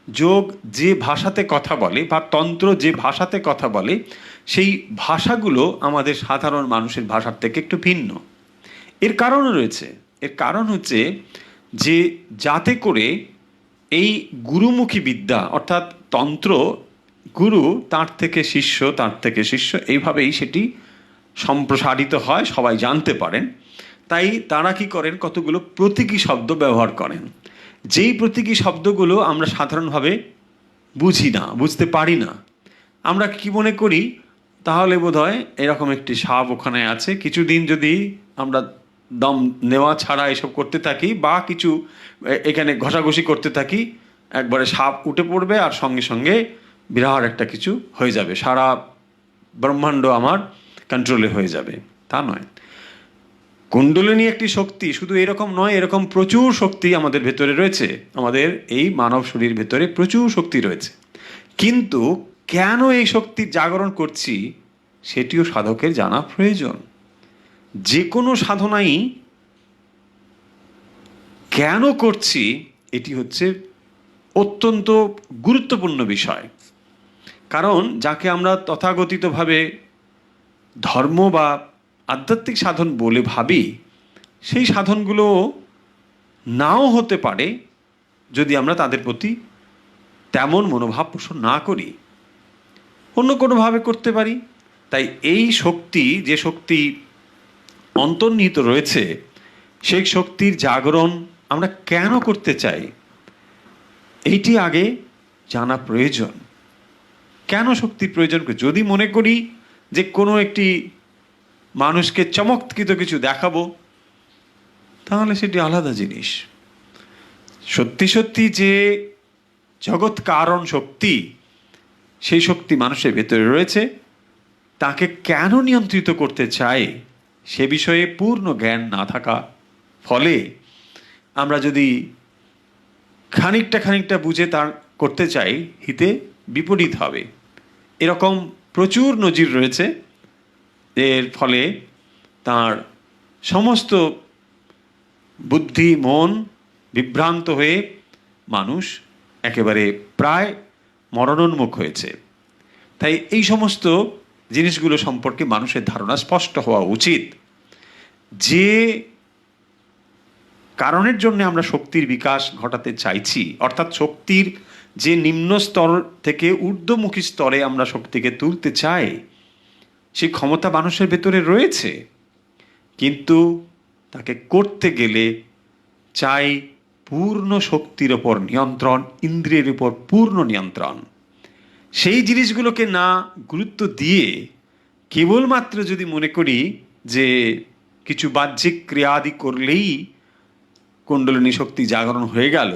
যোগ যে ভাষাতে কথা বলে বা তন্ত্র যে ভাষাতে কথা বলে, সেই ভাষাগুলো আমাদের সাধারণ মানুষের ভাষার থেকে একটু ভিন্ন। এর কারণও রয়েছে। এর কারণ হচ্ছে যে যাতে করে এই গুরুমুখী বিদ্যা অর্থাৎ তন্ত্র, গুরু তার থেকে শিষ্য, তার থেকে শিষ্য, এইভাবেই সেটি সম্প্রসারিত হয়, সবাই জানতে পারেন। তাই তারা কি করেন, কতগুলো প্রতীকী শব্দ ব্যবহার করেন, যেই প্রতীকী শব্দগুলো আমরা সাধারণভাবে বুঝি না, বুঝতে পারি না। আমরা কি মনে করি, তাহলে বোধহয় এরকম একটি সাপ ওখানে আছে, কিছুদিন যদি আমরা দম নেওয়া ছাড়া এসব করতে থাকি বা কিছু এখানে ঘষাঘষি করতে থাকি, একবারে সাপ উঠে পড়বে আর সঙ্গে সঙ্গে বিরাট একটা কিছু হয়ে যাবে, সারা ব্রহ্মাণ্ড আমার কন্ট্রোলে হয়ে যাবে। তা নয়। কুণ্ডলিনী একটি শক্তি, শুধু এরকম নয়, এরকম প্রচুর শক্তি আমাদের ভেতরে রয়েছে। আমাদের এই মানব শরীর ভেতরে প্রচুর শক্তি রয়েছে, কিন্তু কেন এই শক্তির জাগরণ করছি সেটিও সাধকের জানা প্রয়োজন। যে কোনো সাধনাই কেন করছি এটি হচ্ছে অত্যন্ত গুরুত্বপূর্ণ বিষয়। কারণ যাকে আমরা তথাকথিতভাবে ধর্ম বা আধ্যাত্মিক সাধন বলে ভাবি, সেই সাধনগুলো নাও হতে পারে যদি আমরা তাদের প্রতি তেমন মনোভাব পোষণ না করি, অন্য কোনোভাবে করতে পারি। তাই এই শক্তি, যে শক্তি অন্তর্নিহিত রয়েছে, সেই শক্তির জাগরণ আমরা কেন করতে চাই এইটি আগে জানা প্রয়োজন। কেন শক্তির প্রয়োজন? যদি মনে করি যে কোনো একটি মানুষকে চমৎকৃত কিছু দেখাবো, তাহলে সেটি আলাদা জিনিস। সত্যি সত্যি যে জগৎ কারণ শক্তি, সেই শক্তি মানুষের ভেতরে রয়েছে, তাকে কেন নিয়ন্ত্রিত করতে চায় সে বিষয়ে পূর্ণ জ্ঞান না থাকা ফলে আমরা যদি খানিকটা বুঝে তার করতে চাই, হিতে বিপরীত হবে। এরকম প্রচুর নজির রয়েছে। এর ফলে তার সমস্ত বুদ্ধি মন বিভ্রান্ত হয়ে মানুষ একেবারে প্রায় মরণোন্মুখ হয়েছে। তাই এই সমস্ত জিনিসগুলো সম্পর্কে মানুষের ধারণা স্পষ্ট হওয়া উচিত। যে কারণের জন্য আমরা শক্তির বিকাশ ঘটাতে চাইছি, অর্থাৎ শক্তির যে নিম্ন স্তর থেকে ঊর্ধ্বমুখী স্তরে আমরা শক্তিকে তুলতে চাই, সেই ক্ষমতা মানুষের ভেতরে রয়েছে, কিন্তু তাকে করতে গেলে চাই পূর্ণ শক্তির ওপর নিয়ন্ত্রণ, ইন্দ্রিয়ের উপর পূর্ণ নিয়ন্ত্রণ। সেই জিনিসগুলোকে না গুরুত্ব দিয়ে কেবলমাত্র যদি মনে করি যে কিছু বাহ্যিক ক্রিয়াদি করলেই কুণ্ডলিনী শক্তি জাগরণ হয়ে গেল,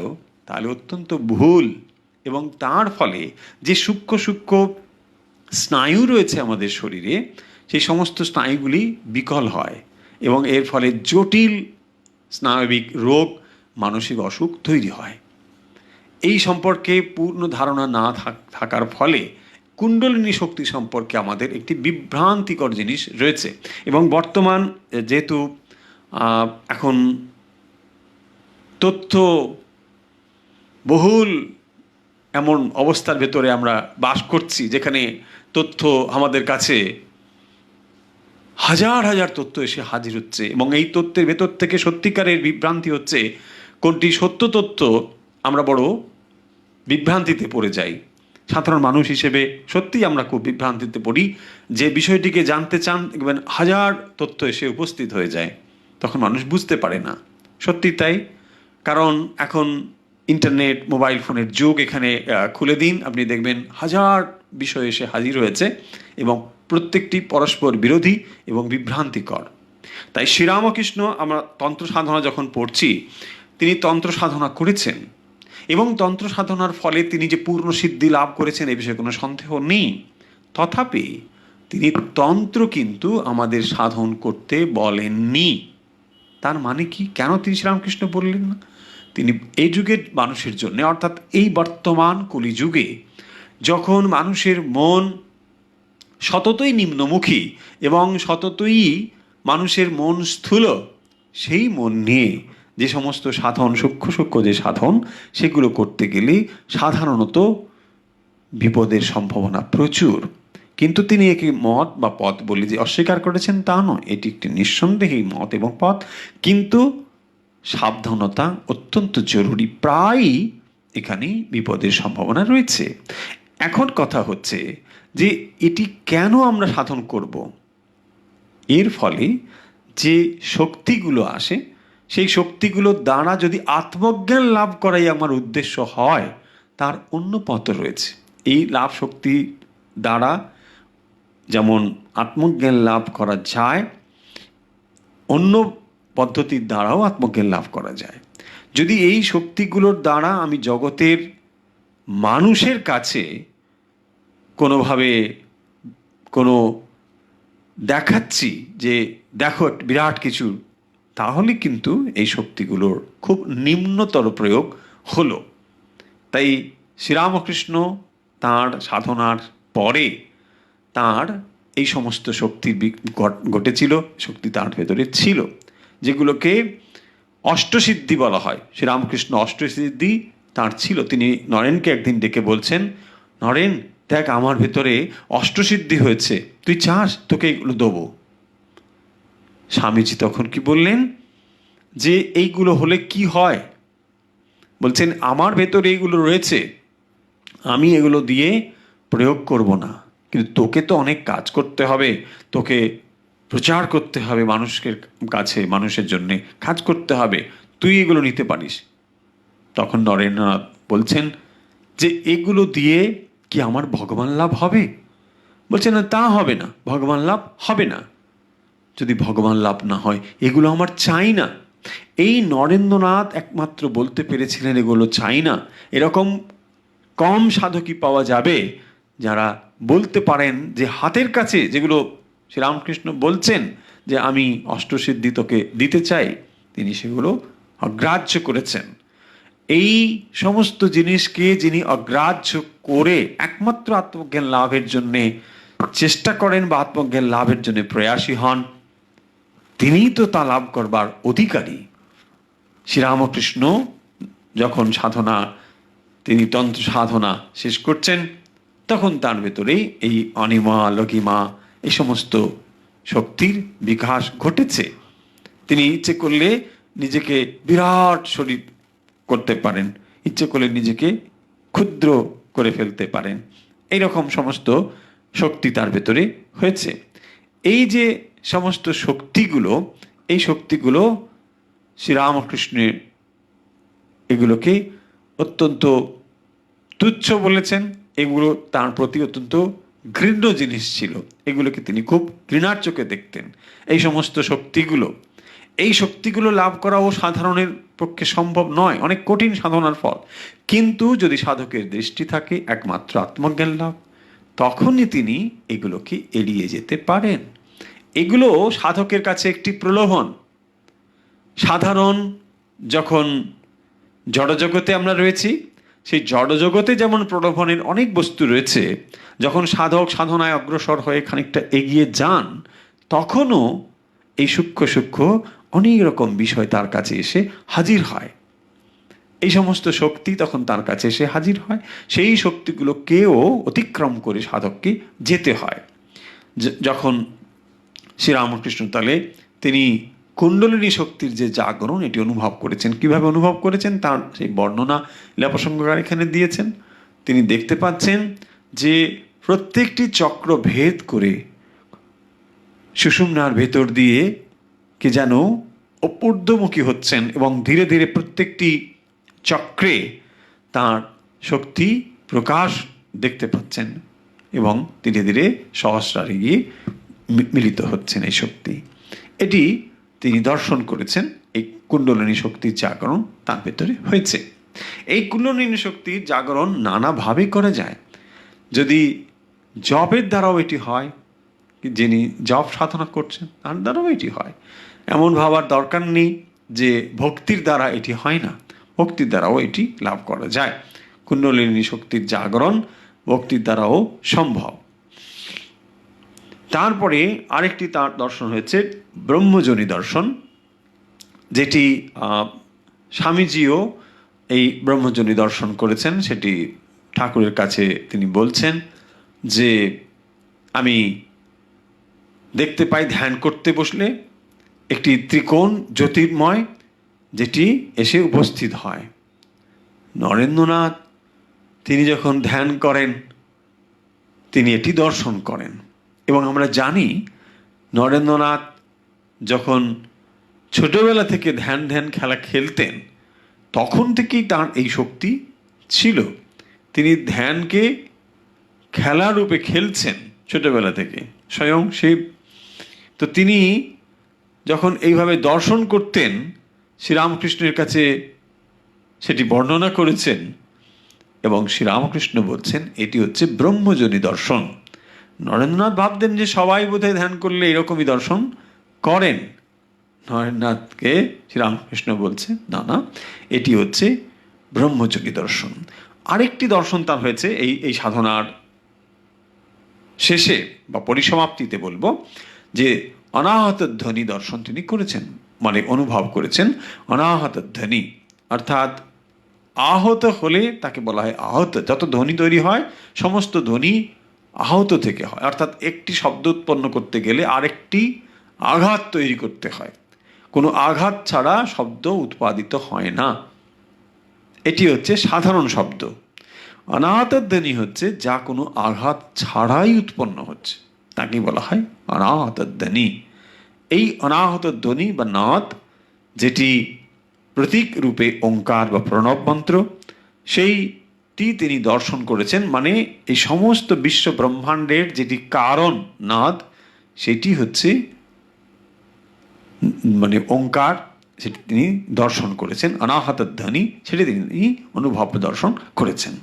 তাহলে অত্যন্ত ভুল। এবং তার ফলে যে সূক্ষ্ম সূক্ষ্ম স্নায়ু রয়েছে আমাদের শরীরে, সেই সমস্ত স্নায়ুগুলি বিকল হয় এবং এর ফলে জটিল স্নায়বিক রোগ, মানসিক অসুখ তৈরি হয়। এই সম্পর্কে পূর্ণ ধারণা না থাকার ফলে কুণ্ডলিনী শক্তি সম্পর্কে আমাদের একটি বিভ্রান্তিকর জিনিস রয়েছে। এবং বর্তমান যেহেতু এখন তথ্য বহুল এমন অবস্থার ভেতরে আমরা বাস করছি, যেখানে তথ্য আমাদের কাছে হাজার হাজার তথ্য এসে হাজির হচ্ছে, এবং এই তথ্যের ভেতর থেকে সত্যিকারের বিভ্রান্তি হচ্ছে কোনটি সত্য তথ্য আমরা বড় বিভ্রান্তিতে পড়ে যাই। সাধারণ মানুষ হিসেবে সত্যিই আমরা খুব বিভ্রান্তিতে পড়ি। যে বিষয়টিকে জানতে চান দেখবেন হাজার তথ্য এসে উপস্থিত হয়ে যায়, তখন মানুষ বুঝতে পারে না। সত্যি তাই, কারণ এখন ইন্টারনেট মোবাইল ফোনের যুগ। এখানে খুলে দিন, আপনি দেখবেন হাজার বিষয় এসে হাজির হয়েছে এবং প্রত্যেকটি পরস্পর বিরোধী এবং বিভ্রান্তিকর। তাই শ্রীরামকৃষ্ণ, আমরা তন্ত্র সাধনা যখন পড়ছি, তিনি তন্ত্র সাধনা করেছেন এবং তন্ত্র সাধনার ফলে তিনি যে পূর্ণ সিদ্ধি লাভ করেছেন এ বিষয়ে কোনো সন্দেহ নেই। তথাপি তিনি তন্ত্র কিন্তু আমাদের সাধন করতে বলেননি। তার মানে কি? কেন তিনি শ্রীরামকৃষ্ণ বললেন না? তিনি এই যুগের মানুষের জন্য, অর্থাৎ এই বর্তমান কলিযুগে যখন মানুষের মন সততই নিম্নমুখী এবং সততই মানুষের মন স্থূল, সেই মন নিয়ে যে সমস্ত সাধন, সূক্ষ্ম সূক্ষ্ম যে সাধন, সেগুলো করতে গেলে সাধারণত বিপদের সম্ভাবনা প্রচুর। কিন্তু তিনি একে মত বা পথ বলে যে অস্বীকার করেছেন তা নয়, এটি একটি নিঃসন্দেহেই মত এবং পথ, কিন্তু সাবধানতা অত্যন্ত জরুরি। প্রায়ই এখানে বিপদের সম্ভাবনা রয়েছে। এখন কথা হচ্ছে যে এটি কেন আমরা সাধন করব? এর ফলে যে শক্তিগুলো আসে, সেই শক্তিগুলোর দ্বারা যদি আত্মজ্ঞান লাভ করাই আমার উদ্দেশ্য হয়, তার অন্য পথ রয়েছে। এই লাভ শক্তি দ্বারা যেমন আত্মজ্ঞান লাভ করা যায়, অন্য পদ্ধতির দ্বারাও আত্মজ্ঞান লাভ করা যায়। যদি এই শক্তিগুলোর দ্বারা আমি জগতের মানুষের কাছে কোনোভাবে কোনো দেখাচ্ছি যে দেখো একটা বিরাট কিছু, তাহলে কিন্তু এই শক্তিগুলোর খুব নিম্নতর প্রয়োগ হলো। তাই শ্রীরামকৃষ্ণ তাঁর সাধনার পরে তাঁর এই সমস্ত শক্তি ঘটেছিল, শক্তি তাঁর ভেতরে ছিল, যেগুলোকে অষ্টসিদ্ধি বলা হয়। শ্রীরামকৃষ্ণ অষ্টসিদ্ধি তাঁর ছিল। তিনি নরেনকে একদিন ডেকে বলছেন, নরেন দেখ, আমার ভেতরে অষ্টসিদ্ধি হয়েছে, তুই চাস তোকে এগুলো দেবো। স্বামীজি তখন কি বললেন যে এইগুলো হলে কি হয়? বলছেন আমার ভেতরে এইগুলো রয়েছে, আমি এগুলো দিয়ে প্রয়োগ করব না, কিন্তু তোকে তো অনেক কাজ করতে হবে, তোকে প্রচার করতে হবে মানুষের কাছে, মানুষের জন্যে কাজ করতে হবে, তুই এগুলো নিতে পারিস। তখন নরেন্দ্রনাথ বলছেন যে এগুলো দিয়ে কি আমার ভগবান লাভ হবে? বলছেন না, তা হবে না, ভগবান লাভ হবে না। যদি ভগবান লাভ না হয়, এগুলো আমার চাই না। এই নরেন্দ্রনাথ একমাত্র বলতে পেরেছিলেন এগুলো চাই না। এরকম কম সাধকই পাওয়া যাবে যারা বলতে পারেন যে হাতের কাছে যেগুলো শ্রীরামকৃষ্ণ বলছেন যে আমি অষ্টসিদ্ধি তোকে দিতে চাই, তিনি সেগুলো অগ্রাহ্য করেছেন। এই সমস্ত জিনিসকে যিনি অগ্রাহ্য করে একমাত্র আত্মজ্ঞান লাভের জন্যে চেষ্টা করেন বা আত্মজ্ঞান লাভের জন্য প্রয়াসী হন, তিনিই তো তা লাভ করবার অধিকারী। শ্রীরামকৃষ্ণ যখন সাধনা, তিনি তন্ত্র সাধনা শেষ করছেন, তখন তার ভেতরে এই অনিমা, লঘিমা, এই সমস্ত শক্তির বিকাশ ঘটেছে। তিনি ইচ্ছে করলে নিজেকে বিরাট শরীর করতে পারেন, ইচ্ছে করলে নিজেকে ক্ষুদ্র করে ফেলতে পারেন। এইরকম সমস্ত শক্তি তার ভেতরে হয়েছে। এই যে সমস্ত শক্তিগুলো, এই শক্তিগুলো শ্রীরামকৃষ্ণের এগুলোকে অত্যন্ত তুচ্ছ বলেছেন। এগুলো তার প্রতি অত্যন্ত ঘৃণ্য জিনিস ছিল, এগুলোকে তিনি খুব ঘৃণার চোখে দেখতেন। এই সমস্ত শক্তিগুলো, এই শক্তিগুলো লাভ করাও সাধারণের পক্ষে সম্ভব নয়, অনেক কঠিন সাধনার ফল। কিন্তু যদি সাধকের দৃষ্টি থাকে একমাত্র আত্মজ্ঞান লাভ, তখনই তিনি এগুলোকে এড়িয়ে যেতে পারেন। এগুলো সাধকের কাছে একটি প্রলোভন। সাধারণ যখন জড়জগতে আমরা রয়েছি, সেই জড়জগতে যেমন প্রলোভনের অনেক বস্তু রয়েছে, যখন সাধক সাধনায় অগ্রসর হয়ে খানিকটা এগিয়ে যান, তখনও এই সূক্ষ্ম সূক্ষ্ম অনেক রকম বিষয় তার কাছে এসে হাজির হয়। এই সমস্ত শক্তি তখন তার কাছে এসে হাজির হয়। সেই শক্তিগুলোকেও অতিক্রম করে সাধককে যেতে হয়। যখন শ্রীরামকৃষ্ণ তাহলে তিনি কুণ্ডলিনী শক্তির যে জাগরণ এটি অনুভব করেছেন। কিভাবে অনুভব করেছেন তার সেই বর্ণনা লীলাপ্রসঙ্গকার এখানে দিয়েছেন। তিনি দেখতে পাচ্ছেন যে প্রত্যেকটি চক্র ভেদ করে সুষুম্নার ভেতর দিয়ে কে যেন ঊর্ধ্বমুখী হচ্ছেন এবং ধীরে ধীরে প্রত্যেকটি চক্রে তার শক্তি প্রকাশ দেখতে পাচ্ছেন এবং ধীরে ধীরে সহস্রারে গিয়ে মিলিত হচ্ছেন এই শক্তি। এটি তিনি দর্শন করেছেন। এই কুণ্ডলিনী শক্তির জাগরণ তার ভেতরে হয়েছে। এই কুণ্ডলিনী শক্তির জাগরণ নানাভাবে করা যায়। যদি জপের দ্বারাও এটি হয়, যিনি জপ সাধনা করছেন তার দ্বারাও এটি হয়। এমন ভাবার দরকার নেই যে ভক্তির দ্বারা এটি হয় না, ভক্তির দ্বারাও এটি লাভ করা যায়। কুণ্ডলিনী শক্তির জাগরণ ভক্তির দ্বারাও সম্ভব। তারপরে আরেকটি তার দর্শন হয়েছে ব্রহ্মজনী দর্শন, যেটি স্বামীজিও এই ব্রহ্মজনী দর্শন করেছেন। সেটি ঠাকুরের কাছে তিনি বলছেন যে আমি দেখতে পাই ধ্যান করতে বসলে একটি ত্রিকোণ জ্যোতির্ময় যেটি এসে উপস্থিত হয়। নরেন্দ্রনাথ তিনি যখন ধ্যান করেন তিনি এটি দর্শন করেন এবং আমরা জানি নরেন্দ্রনাথ যখন ছোটবেলা থেকে ধ্যান খেলা খেলতেন তখন থেকেই তার এই শক্তি ছিল। তিনি ধ্যানকে খেলা রূপে খেলছেন ছোটবেলা থেকে, স্বয়ং শিব। তো তিনি যখন এইভাবে দর্শন করতেন শ্রীরামকৃষ্ণের কাছে সেটি বর্ণনা করেছেন এবং শ্রীরামকৃষ্ণ বলছেন এটি হচ্ছে ব্রহ্মজনী দর্শন। নরেন্দ্রনাথ ভাবতেন যে সবাই বোধহয় ধ্যান করলে এরকমই দর্শন করেন। নরেন্দ্রনাথকে শ্রীরামকৃষ্ণ বলছে না না, এটি হচ্ছে ব্রহ্মজনী দর্শন। আরেকটি দর্শন তার হয়েছে এই সাধনার শেষে বা পরিসমাপ্তিতে বলবো যে অনাহত ধ্বনি দর্শন তিনি করেছেন, মানে অনুভব করেছেন অনাহত ধ্বনি। অর্থাৎ আহত হলে তাকে বলা হয় আহত। যত ধ্বনি তৈরি হয় সমস্ত ধ্বনি আহত থেকে হয়, অর্থাৎ একটি শব্দ উৎপন্ন করতে গেলে আরেকটি আঘাত তৈরি করতে হয়। কোনো আঘাত ছাড়া শব্দ উৎপাদিত হয় না। এটি হচ্ছে সাধারণ শব্দ। অনাহত ধ্বনি হচ্ছে যা কোনো আঘাত ছাড়াই উৎপন্ন হচ্ছে, তাকে বলা হয় অনাহত ধ্বনি। এই অনাহত ধ্বনি বা নাদ, যেটি প্রতীক রূপে ওঙ্কার বা প্রণব মন্ত্র, সেইটি তিনি দর্শন করেছেন। মানে এই সমস্ত বিশ্ব ব্রহ্মাণ্ডের যেটি কারণ নাদ, সেটি হচ্ছে মানে ওঙ্কার, সেটি তিনি দর্শন করেছেন। অনাহত ধ্বনি সেটি তিনি অনুভব দর্শন করেছেন।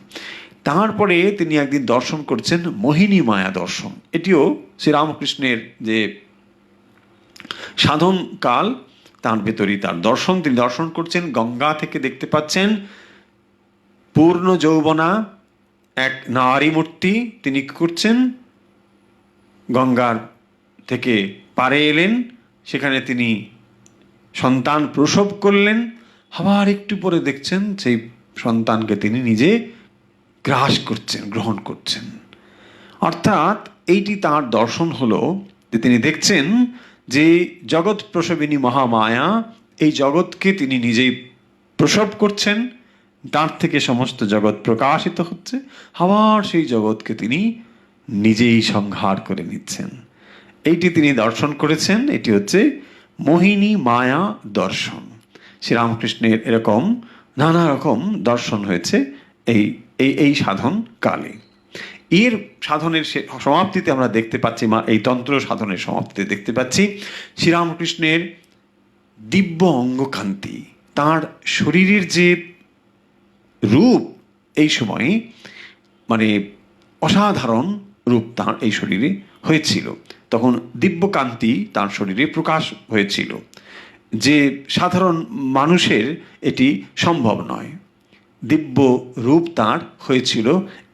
তারপরে তিনি একদিন দর্শন করছেন মোহিনী মায়া দর্শন। এটিও শ্রীরামকৃষ্ণের যে সাধন কাল তার ভেতরই তার দর্শন। তিনি দর্শন করছেন গঙ্গা থেকে দেখতে পাচ্ছেন পূর্ণ যৌবনা এক নারী মূর্তি। তিনি কি করছেন, গঙ্গার থেকে পারে এলেন, সেখানে তিনি সন্তান প্রসব করলেন। আবার একটু পরে দেখছেন সেই সন্তানকে তিনি নিজে গ্রাস করছেন, গ্রহণ করছেন। অর্থাৎ এইটি তার দর্শন হলো যে তিনি দেখছেন যে জগৎ প্রসবিনী মহামায়া এই জগৎকে তিনি নিজেই প্রসব করছেন, তার থেকে সমস্ত জগৎ প্রকাশিত হচ্ছে, আবার সেই জগৎকে তিনি নিজেই সংহার করে নিচ্ছেন। এইটি তিনি দর্শন করেছেন। এটি হচ্ছে মোহিনী মায়া দর্শন। শ্রীরামকৃষ্ণের এরকম নানা রকম দর্শন হয়েছে এই সাধন কালে। এর সাধনের সমাপ্তিতে আমরা দেখতে পাচ্ছি, এই তন্ত্র সাধনের সমাপ্তিতে দেখতে পাচ্ছি শ্রীরামকৃষ্ণের দিব্য অঙ্গকান্তি, তার শরীরের যে রূপ এই সময়ে মানে অসাধারণ রূপ তার এই শরীরে হয়েছিল। তখন দিব্যকান্তি তার শরীরে প্রকাশ হয়েছিল, যে সাধারণ মানুষের এটি সম্ভব নয়। দিব্য রূপ তার হয়েছিল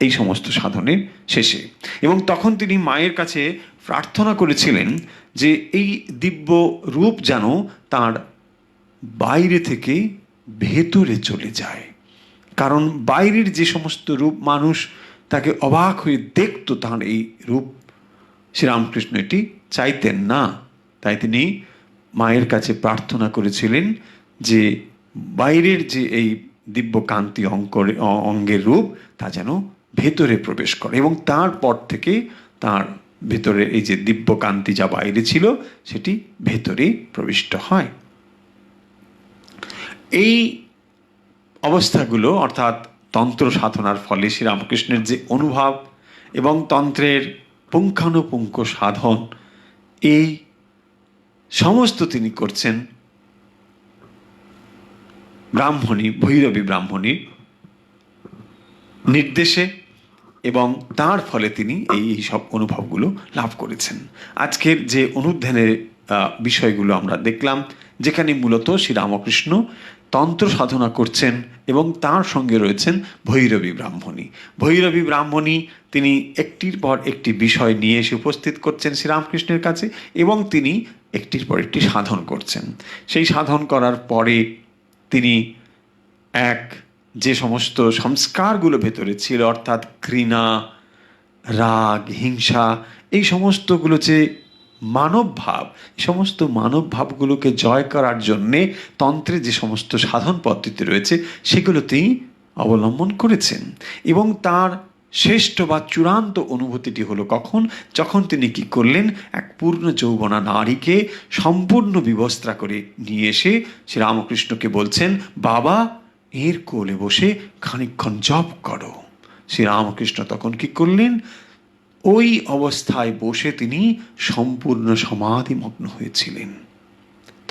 এই সমস্ত সাধনের শেষে। এবং তখন তিনি মায়ের কাছে প্রার্থনা করেছিলেন যে এই দিব্য রূপ যেন তার বাইরে থেকে ভেতরে চলে যায়। কারণ বাইরের যে সমস্ত রূপ মানুষ তাকে অবাক হয়ে দেখত, তার এই রূপ শ্রীরামকৃষ্ণ এটি চাইতেন না। তাই তিনি মায়ের কাছে প্রার্থনা করেছিলেন যে বাইরের যে এই দিব্যকান্তি অঙ্গের রূপ তা যেন ভেতরে প্রবেশ করে, এবং তারপর থেকে তার ভেতরে এই যে দিব্যকান্তি যা বাইরে ছিল সেটি ভেতরে প্রবিষ্ট হয়। এই অবস্থাগুলো অর্থাৎ তন্ত্র সাধনার ফলে শ্রীরামকৃষ্ণের যে অনুভব এবং তন্ত্রের পুঙ্খানুপুঙ্খ সাধন, এই সমস্ত তিনি করছেন ব্রাহ্মণী, ভৈরবী ব্রাহ্মণীর নির্দেশে, এবং তার ফলে তিনি এই সব অনুভবগুলো লাভ করেছেন। আজকের যে অনুধ্যানের বিষয়গুলো আমরা দেখলাম, যেখানে মূলত শ্রীরামকৃষ্ণ তন্ত্র সাধনা করছেন এবং তার সঙ্গে রয়েছেন ভৈরবী ব্রাহ্মণী। ভৈরবী ব্রাহ্মণী তিনি একটির পর একটি বিষয় নিয়ে এসে উপস্থিত করছেন শ্রীরামকৃষ্ণের কাছে, এবং তিনি একটির পর একটি সাধন করছেন। সেই সাধন করার পরে তিনি যে সমস্ত সংস্কারগুলো ভেতরে ছিল, অর্থাৎ ঘৃণা, রাগ, হিংসা, এই সমস্তগুলো যে মানব ভাব, এই সমস্ত মানব ভাবগুলোকে জয় করার জন্যে তন্ত্রে যে সমস্ত সাধন পদ্ধতি রয়েছে সেগুলো তিনি অবলম্বন করেছেন। এবং তার শ্রেষ্ঠ বা চূড়ান্ত অনুভূতিটি হলো যখন তিনি কি করলেন, এক পূর্ণ যৌবনা নারীকে সম্পূর্ণ বিবস্ত্রা করে নিয়ে এসে শ্রীরামকৃষ্ণকে বলছেন, বাবা এর কোলে বসে খানিকক্ষণ জপ করো। শ্রীরামকৃষ্ণ তখন কি করলেন, ওই অবস্থায় বসে তিনি সম্পূর্ণ সমাধিমগ্ন হয়েছিলেন।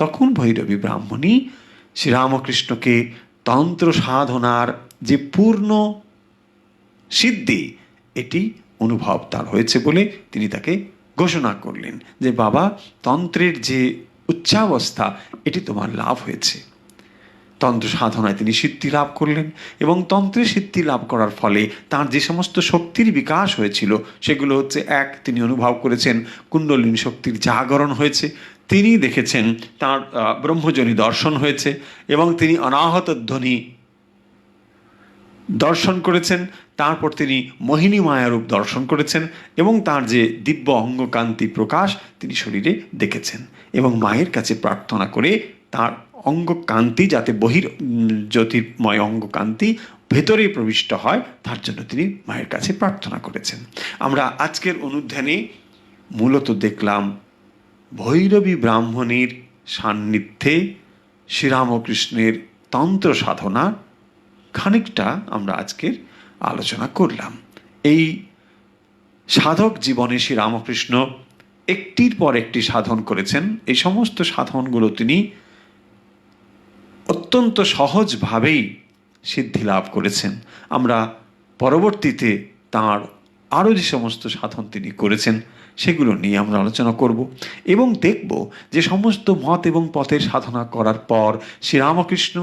তখন ভৈরবী ব্রাহ্মণী শ্রীরামকৃষ্ণকে তন্ত্র সাধনার যে পূর্ণ সিদ্ধি এটি অনুভব তার হয়েছে বলে তিনি তাকে ঘোষণা করলেন যে বাবা, তন্ত্রের যে উচ্চাবস্থা এটি তোমার লাভ হয়েছে। তন্ত্র সাধনায় তিনি সিদ্ধি লাভ করলেন, এবং তন্ত্রের সিদ্ধি লাভ করার ফলে তার যে সমস্ত শক্তির বিকাশ হয়েছিল সেগুলো হচ্ছে, তিনি অনুভব করেছেন কুণ্ডলিনী শক্তির জাগরণ হয়েছে, তিনি দেখেছেন তার ব্রহ্মজনী দর্শন হয়েছে, এবং তিনি অনাহত ধ্বনি দর্শন করেছেন। তারপর তিনি মোহিনী মায়ারূপ দর্শন করেছেন, এবং তার যে দিব্য অঙ্গকান্তি প্রকাশ তিনি শরীরে দেখেছেন, এবং মায়ের কাছে প্রার্থনা করে তার অঙ্গকান্তি যাতে জ্যোতির্ময় অঙ্গকান্তি ভেতরে প্রবিষ্ট হয় তার জন্য তিনি মায়ের কাছে প্রার্থনা করেছেন। আমরা আজকের অনুধ্যানে মূলত দেখলাম ভৈরবী ব্রাহ্মণীর সান্নিধ্যে শ্রীরামকৃষ্ণের তন্ত্র সাধনা খানিকটা আমরা আজকের আলোচনা করলাম। এই সাধক জীবনে শ্রীরামকৃষ্ণ একটির পর একটি সাধন করেছেন। এই সমস্ত সাধনগুলো তিনি অত্যন্ত সহজভাবেই সিদ্ধি লাভ করেছেন। আমরা পরবর্তীতে তার আরও যে সমস্ত সাধন তিনি করেছেন সেগুলো নিয়ে আমরা আলোচনা করব, এবং দেখব যে সমস্ত মত এবং পথের সাধনা করার পর শ্রীরামকৃষ্ণ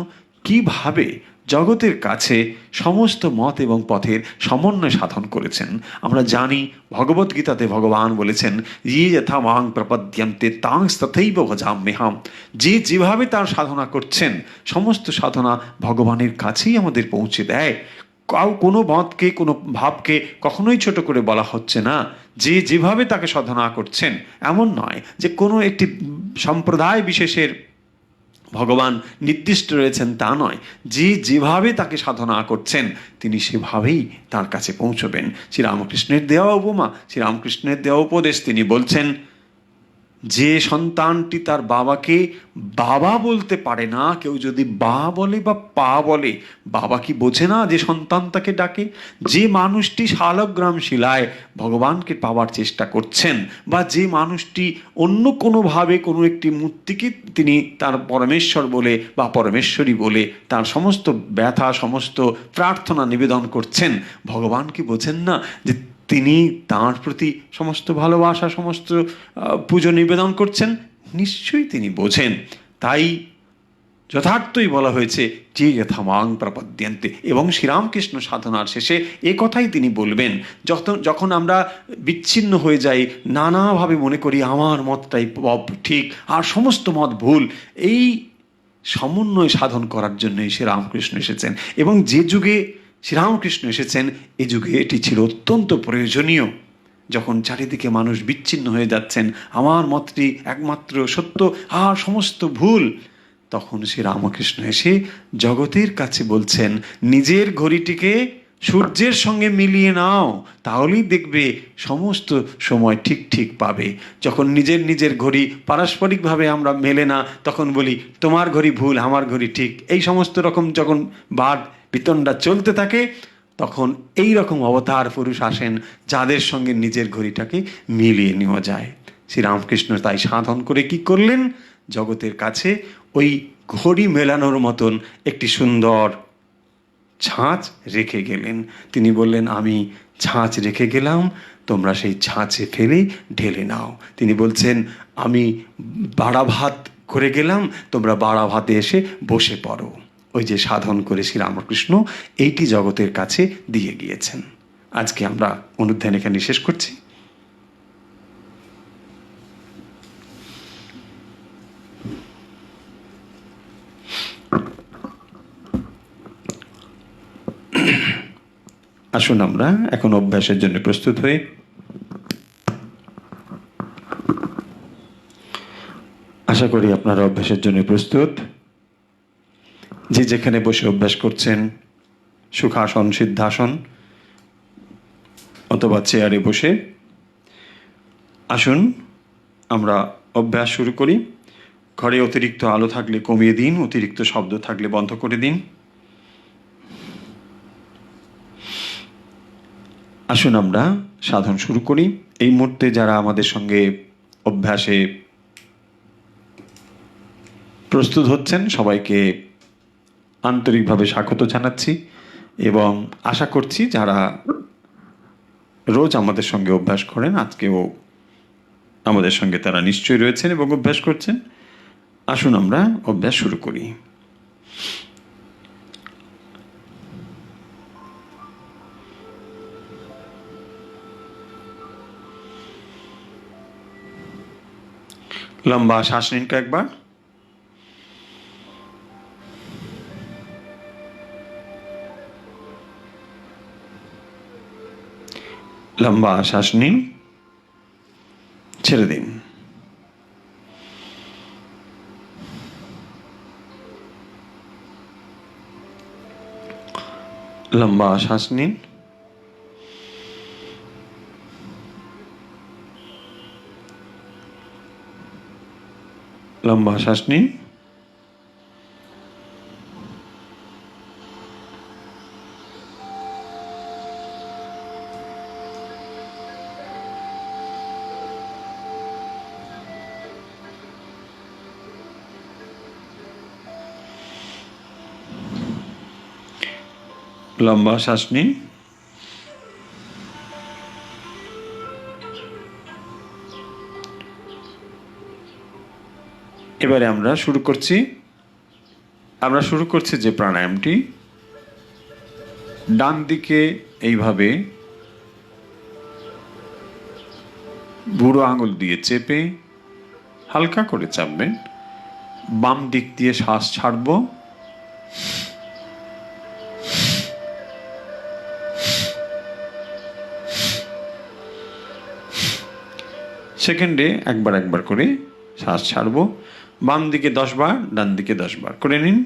কিভাবে জগতের কাছে সমস্ত মত এবং পথের সমন্বয় সাধন করেছেন। আমরা জানি ভগবদ্গীতাতে ভগবান বলেছেন, যে যথা মাং প্রপদ্যন্তে তাং তথৈব ভজাম্যহম। যে যেভাবে তার সাধনা করছেন সমস্ত সাধনা ভগবানের কাছেই আমাদের পৌঁছে দেয়। কোনো মতকে, কোনো ভাবকে কখনোই ছোট করে বলা হচ্ছে না। যে যেভাবে তাকে সাধনা করছেন এমন নয় যে কোনো একটি সম্প্রদায় বিশেষের ভগবান নির্দিষ্ট রয়েছেন, তা নয়। যে যেভাবে তাকে সাধনা করছেন তিনি সেভাবেই তার কাছে পৌঁছবেন। শ্রীরামকৃষ্ণের দেওয়া উপমা, শ্রীরামকৃষ্ণের দেওয়া উপদেশ, তিনি বলছেন যে সন্তানটি তার বাবাকে বাবা বলতে পারে না, কেউ যদি বা বলে বা পা বলে, বাবা কি বোঝে না যে সন্তান তাকে ডাকে? যে মানুষটি শালগ্রাম শিলায় ভগবানকে পাওয়ার চেষ্টা করছেন, বা যে মানুষটি অন্য কোনোভাবে কোনো একটি মূর্তিকে তিনি তার পরমেশ্বর বলে বা পরমেশ্বরী বলে তার সমস্ত ব্যথা, সমস্ত প্রার্থনা নিবেদন করছেন, ভগবান কি বোঝেন না যে তিনি তাঁর প্রতি সমস্ত ভালোবাসা, সমস্ত পুজো নিবেদন করছেন? নিশ্চয়ই তিনি বোঝেন। তাই যথার্থই বলা হয়েছে যে যথা মাং প্রপদ্যন্তে। এবং শ্রীরামকৃষ্ণ সাধনার শেষে এ কথাই তিনি বলবেন, যখন আমরা বিচ্ছিন্ন হয়ে যাই, নানাভাবে মনে করি আমার মতটাই ঠিক আর সমস্ত মত ভুল, এই সমন্বয় সাধন করার জন্যই শ্রীরামকৃষ্ণ এসেছেন। এবং যে যুগে শ্রীরামকৃষ্ণ এসেছেন এ যুগে এটি ছিল অত্যন্ত প্রয়োজনীয়। যখন চারিদিকে মানুষ বিচ্ছিন্ন হয়ে যাচ্ছেন, আমার মতটি একমাত্র সত্য আর সমস্ত ভুল, তখন শ্রী রামকৃষ্ণ এসে জগতের কাছে বলছেন, নিজের ঘড়িটিকে সূর্যের সঙ্গে মিলিয়ে নাও, তাহলেই দেখবে সমস্ত সময় ঠিক ঠিক পাবে। যখন নিজের নিজের ঘড়ি পারস্পরিকভাবে আমরা মেলে না, তখন বলি তোমার ঘড়ি ভুল, আমার ঘড়ি ঠিক, এই সমস্ত রকম যখন বাদ বিতণ্ডা চলতে থাকে, তখন এই রকম অবতার পুরুষ আসেন যাদের সঙ্গে নিজের ঘড়িটাকে মিলিয়ে নেওয়া যায়। শ্রীরামকৃষ্ণ তাই সাধন করে কি করলেন, জগতের কাছে ওই ঘড়ি মেলানোর মতন একটি সুন্দর ছাঁচ রেখে গেলেন। তিনি বললেন, আমি ছাঁচ রেখে গেলাম, তোমরা সেই ছাঁচে ফেলে ঢেলে নাও। তিনি বলছেন, আমি বাড়া ভাত করে গেলাম, তোমরা বাড়া ভাতে এসে বসে পড়ো। ওই যে সাধন করে শ্রীরামকৃষ্ণ এইটি জগতের কাছে দিয়ে গিয়েছেন। আজকে আমরা অনুধ্যান এখানে শেষ করছি। আসুন আমরা এখন অভ্যাসের জন্য প্রস্তুত হই। আশা করি আপনারা অভ্যাসের জন্য প্রস্তুত। যে যেখানে বসে অভ্যাস করছেন, সুখাসন, সিদ্ধাসন অথবা চেয়ারে বসে, আসুন আমরা অভ্যাস শুরু করি। ঘরে অতিরিক্ত আলো থাকলে কমিয়ে দিন, অতিরিক্ত শব্দ থাকলে বন্ধ করে দিন। আসুন আমরা সাধন শুরু করি। এই মুহূর্তে যারা আমাদের সঙ্গে অভ্যাসে প্রস্তুত হচ্ছেন, সবাইকে আন্তরিকভাবে স্বাগত জানাচ্ছি এবং আশা করছি যারা রোজ আমাদের সঙ্গে অভ্যাস করেন, আজকেও আমাদের সঙ্গে তারা নিশ্চয়ই রয়েছেন এবং অভ্যাস করছেন। আসুন আমরা অভ্যাস শুরু করি। লম্বা শ্বাস নিন কয়েকবার। লম্বা শ্বাস নিন, ছেড়ে দিন। লম্বা শ্বাস নিন, লম্বা শ্বাস নিন, লম্বা শ্বাস নিন। এবারে আমরা শুরু করছি যে প্রাণায়ামটি, ডান দিকে এইভাবে বুড়ো আঙুল দিয়ে চেপে হালকা করে চাপবেন, বাম দিক দিয়ে শ্বাস ছাড়ব, সেকেন্ডে একবার একবার করে শ্বাস ছাড়ব। বাম দিকে 10 বার, ডান দিকে 10 বার করে নিন।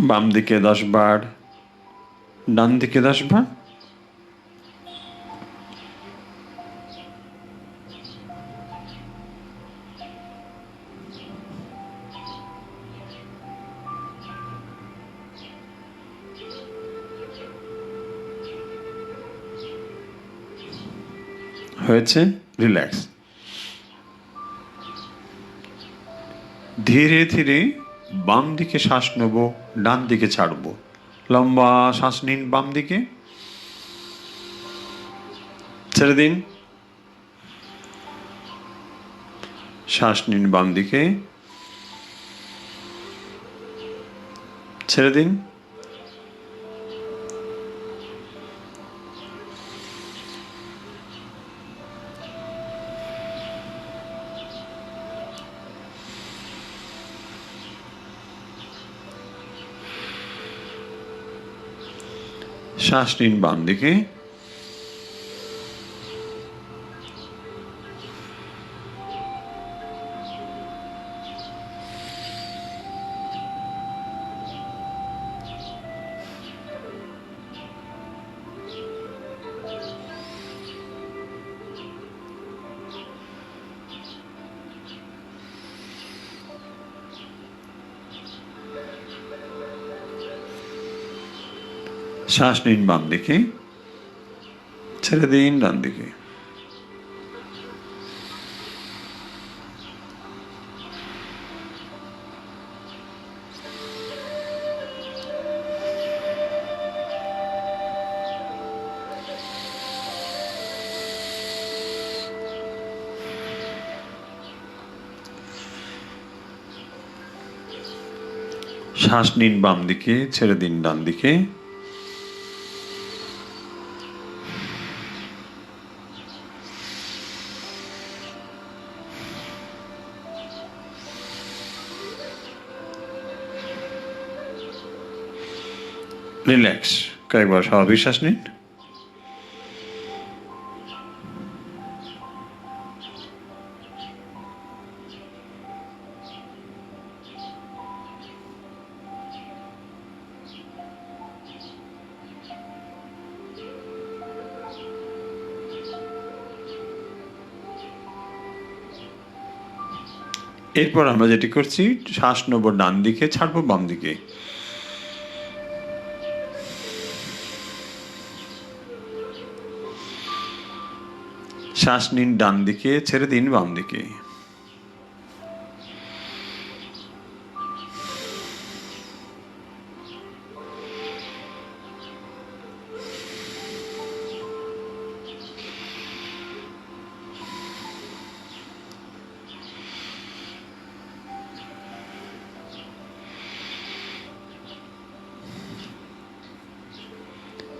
বাম দিকে 10 বার, ডান দিকে 10 বার। হয়েছে, রিল্যাক্স। ধীরে ধীরে বাম দিকে শ্বাস নেব, ডান দিকে ছাড়ব। লম্বা শ্বাস নিন বাম দিকে, ছেড়ে দিন। শ্বাস নিন বাম দিকে, ছেড়ে দিন। শ্বাস নিন বাম দিকে, শ্বাস নিন বাম দিকে, ছেড়ে দিন ডান দিকে। শ্বাস নিন বাম দিকে, ছেড়ে দিন ডান দিকে। রিল্যাক্স, কয়েকবার স্বাভাবিক শ্বাস নিন। এরপর আমরা যেটি করছি, শ্বাস নেব ডান দিকে, ছাড়বো বাম দিকে। শ্বাস নিন ডান দিকে, ছেড়ে দিন বাম দিকে।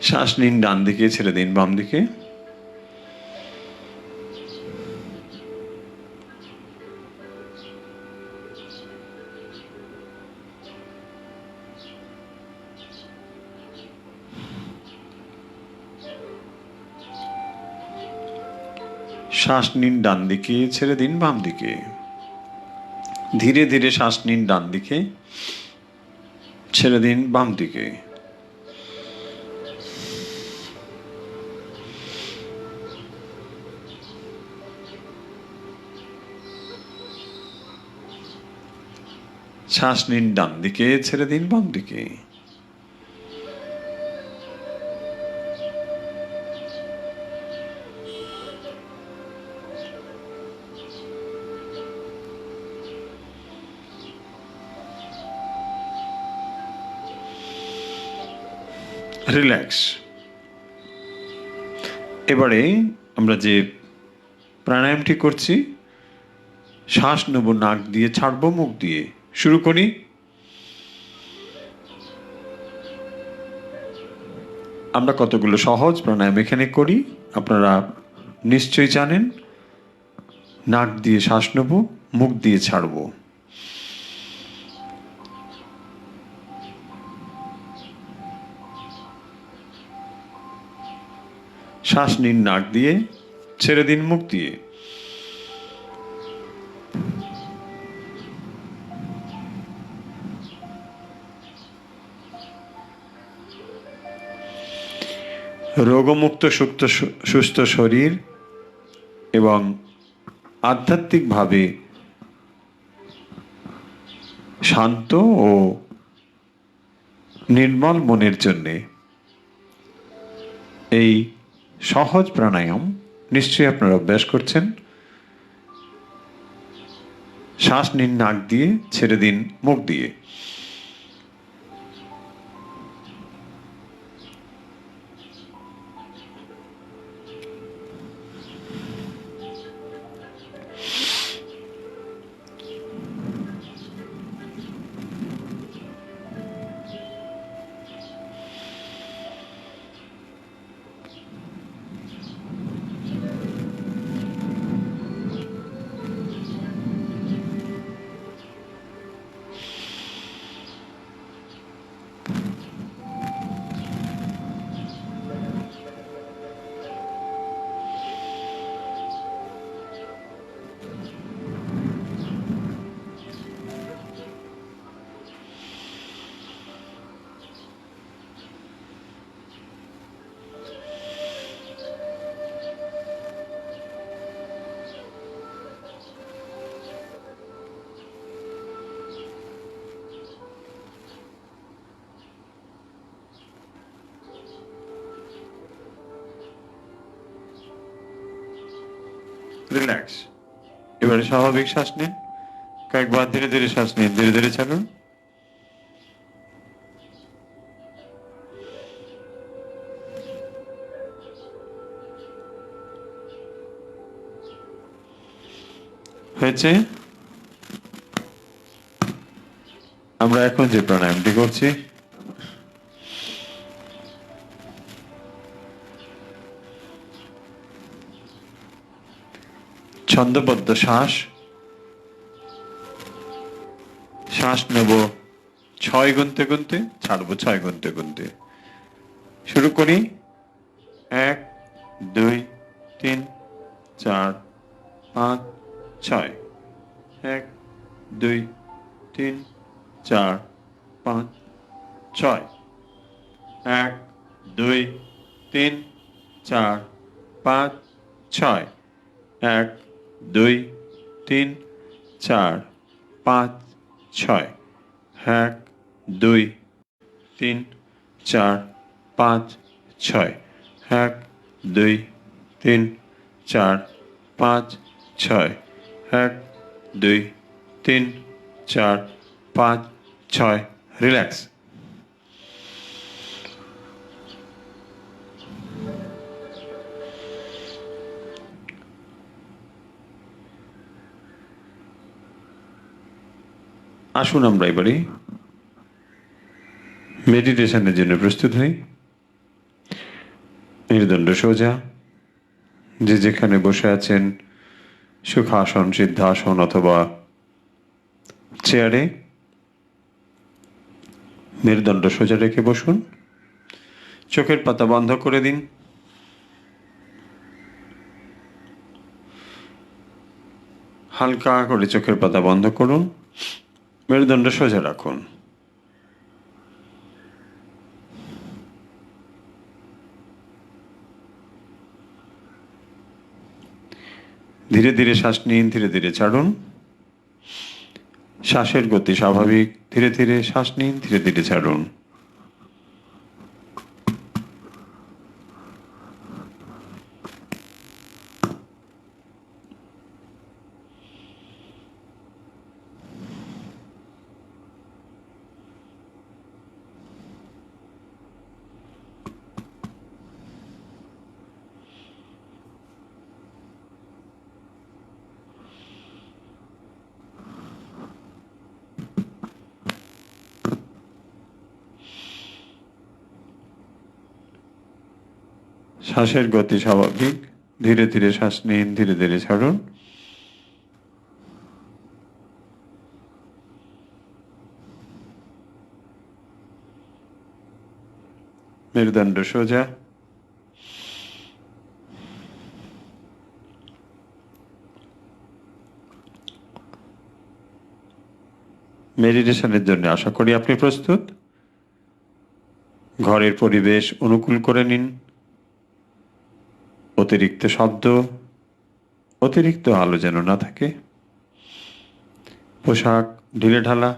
শ্বাস নিন ডান দিকে, ছেড়ে দিন বাম দিকে। শ্বাস নিন ডান দিকে, ছেড়ে দিন বাম দিকে। ধীরে ধীরে শ্বাস নিন ডান দিকে, ছেড়ে দিন বাম দিকে। শ্বাস নিন ডান দিকে, ছেড়ে দিন বাম দিকে। রিল্যাক্স। এবারে আমরা যে প্রাণায়ামটি করছি, শ্বাস নেব নাক দিয়ে, ছাড়বো মুখ দিয়ে। শুরু করি। আমরা কতগুলো সহজ প্রাণায়াম এখানে করি, আপনারা নিশ্চয়ই জানেন। নাক দিয়ে শ্বাস নেব, মুখ দিয়ে ছাড়বো। শ্বাস নিন নাক দিয়ে, ছেড়ে দিন মুখ দিয়ে। রোগমুক্ত সুস্থ শরীর এবং আধ্যাত্মিকভাবে শান্ত ও নির্মল মনের জন্যে এই সহজ প্রাণায়াম নিশ্চয়ই আপনারা অভ্যাস করছেন। শ্বাস নিন নাক দিয়ে, ছেড়ে দিন মুখ দিয়ে। রিল্যাক্স। এবারে স্বাভাবিক শ্বাস নিন, কয়েকবার ধীরে ধীরে শ্বাস নিন, ধীরে ধীরে ছাড়ুন। হয়েছে? আমরা এখন যে প্রাণায়ামটি করছি, ছন্দবদ্ধ শ্বাস। শ্বাস নেব 6 গুনতে গুনতে, ছাড়বো 6 গুনতে গুনতে। শুরু করি। 1 2 3 4 5 6। 1 2 3 4 5 6। 1 2 3 4 5 6। 1 2 3 4 5 6। 1 2 3 4 5 6। 1 2 3 4 5 6। 1 2 3 4 5 6। রিল্যাক্স। আসুন আমরা এবারে মেডিটেশনের জন্য প্রস্তুত হই। মেরুদণ্ড সোজা, যে যেখানে বসে আছেন, সুখাসন, সিদ্ধাসন অথবা চেয়ারে, মেরুদণ্ড সোজা রেখে বসুন। চোখের পাতা বন্ধ করে দিন। হালকা করে চোখের পাতা বন্ধ করুন। মেরুদণ্ড সোজা রাখুন। ধীরে ধীরে শ্বাস নিন, ধীরে ধীরে ছাড়ুন। শ্বাসের গতি স্বাভাবিক। ধীরে ধীরে শ্বাস নিন, ধীরে ধীরে ছাড়ুন। শ্বাসের গতি স্বাভাবিক। ধীরে ধীরে শ্বাস নিন, ধীরে ধীরে ছাড়ুন। মেরুদণ্ড সোজা। মেডিটেশনের জন্য আশা করি আপনি প্রস্তুত। ঘরের পরিবেশ অনুকূল করে নিন। অতিরিক্ত শব্দ, অতিরিক্ত আলো যেন না থাকে। পোশাক ঢিলেঢালা।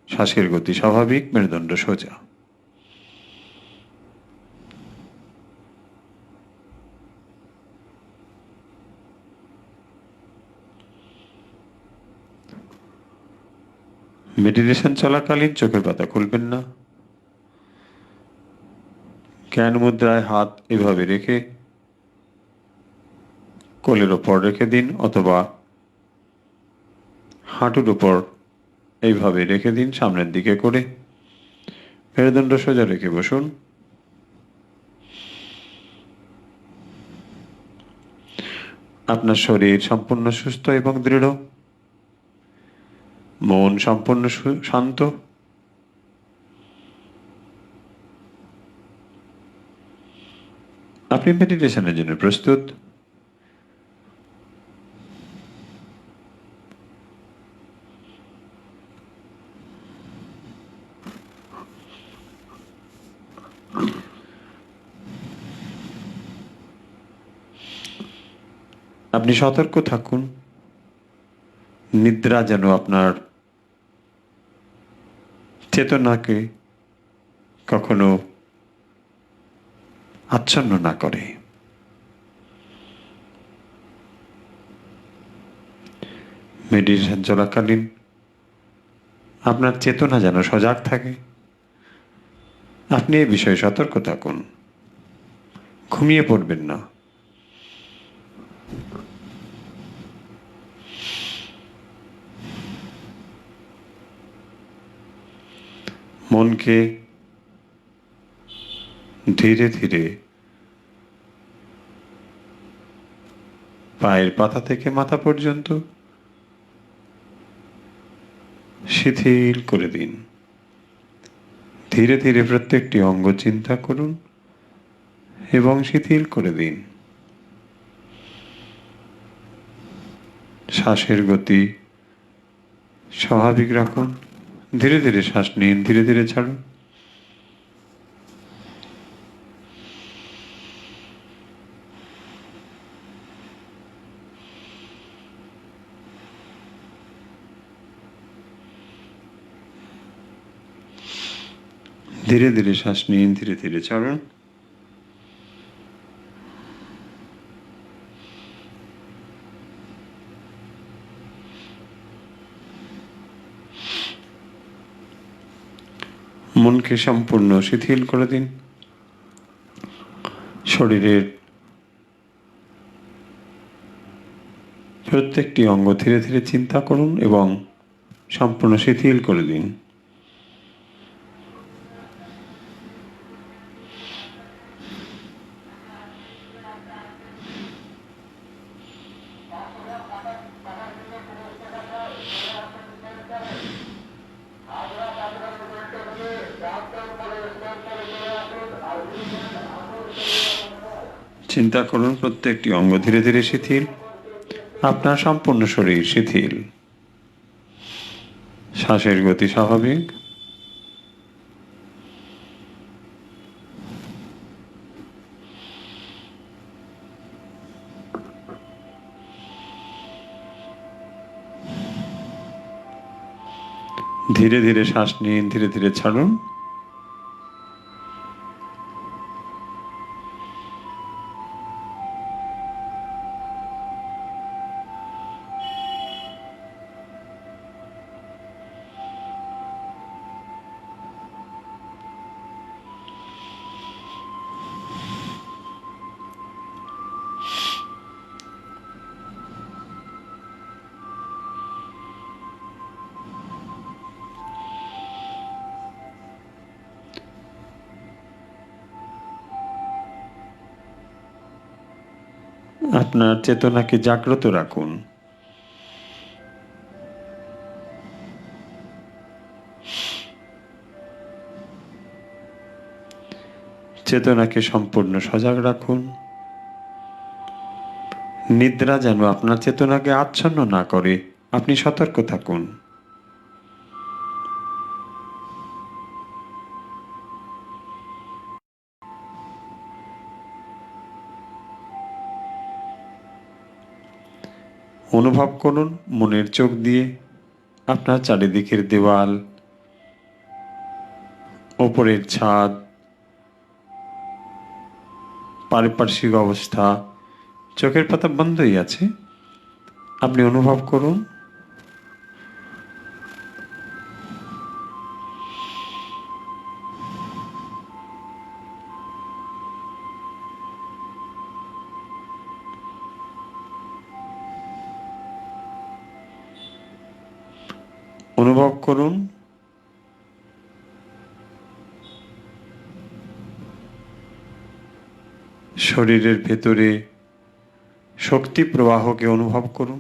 শ্বাসের গতি স্বাভাবিক। মেরুদণ্ড সোজা। মেডিটেশন চলাকালীন চোখের পাতা খুলবেন না। জ্ঞান মুদ্রায় হাত এভাবে রেখে কোলের ওপর রেখে দিন, অথবা হাঁটুর উপর এইভাবে রেখে দিন, সামনের দিকে করে। মেরুদণ্ড সোজা রেখে বসুন। আপনার শরীর সম্পূর্ণ সুস্থ এবং দৃঢ়। মন সম্পূর্ণ শান্ত। আপনি মেডিটেশনের জন্য প্রস্তুত। আপনি সতর্ক থাকুন, নিদ্রা যেন আপনার চেতনাকে কখনো আচ্ছন্ন না করে। মেডিটেশন চলাকালীন আপনার চেতনা যেন সজাগ থাকে। আপনি এই বিষয়ে সতর্ক থাকুন, ঘুমিয়ে পড়বেন না। মনকে ধীরে ধীরে পায়ের পাতা থেকে মাথা পর্যন্ত শিথিল করে দিন। ধীরে ধীরে প্রত্যেকটি অঙ্গ চিন্তা করুন এবং শিথিল করে দিন। শ্বাসের গতি স্বাভাবিক রাখুন। ধীরে ধীরে শ্বাস নিন, ধীরে ধীরে ছাড়ুন। ধীরে ধীরে শ্বাস নিন, ধীরে ধীরে ছাড়ুন। মনকে সম্পূর্ণ শিথিল করে দিন। শরীরের প্রত্যেকটি অঙ্গ ধীরে ধীরে চিন্তা করুন এবং সম্পূর্ণ শিথিল করে দিন। চিন্তা করুন প্রত্যেকটি অঙ্গ ধীরে ধীরে শিথিল, আপনার সম্পূর্ণ শরীর শিথিল। শ্বাসের গতি স্বাভাবিক। ধীরে ধীরে শ্বাস নিন, ধীরে ধীরে ছাড়ুন। আপনার চেতনাকে জাগ্রত রাখুন। চেতনাকে সম্পূর্ণ সজাগ রাখুন। নিদ্রা যেন আপনার চেতনাকে আচ্ছন্ন না করে, আপনি সতর্ক থাকুন। অনুভব করুন মনের চোখ দিয়ে আপনার চারিদিকের দেওয়াল, ওপরের ছাদ, পারিপার্শ্বিক অবস্থা। চোখের পাতা বন্ধই আছে, আপনি অনুভব করুন। অনুভব করুন শরীরের ভেতরে শক্তি প্রবাহকে অনুভব করুন।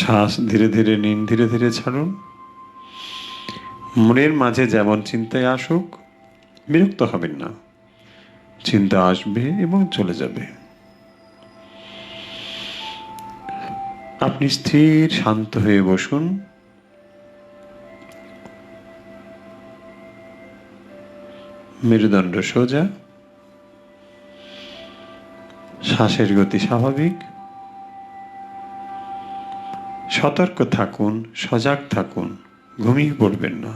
শ্বাস ধীরে ধীরে নিন, ধীরে ধীরে ছাড়ুন। মনের মাঝে যেমন চিন্তায় আসুক, বিরক্ত হবেন না। চিন্তা আসবে এবং চলে যাবে। আপনি স্থির শান্ত হয়ে বসুন। মেরুদণ্ড সোজা, শ্বাসের গতি স্বাভাবিক। সতর্ক থাকুন, সজাগ থাকুন, ঘুমিয়ে পড়বেন না।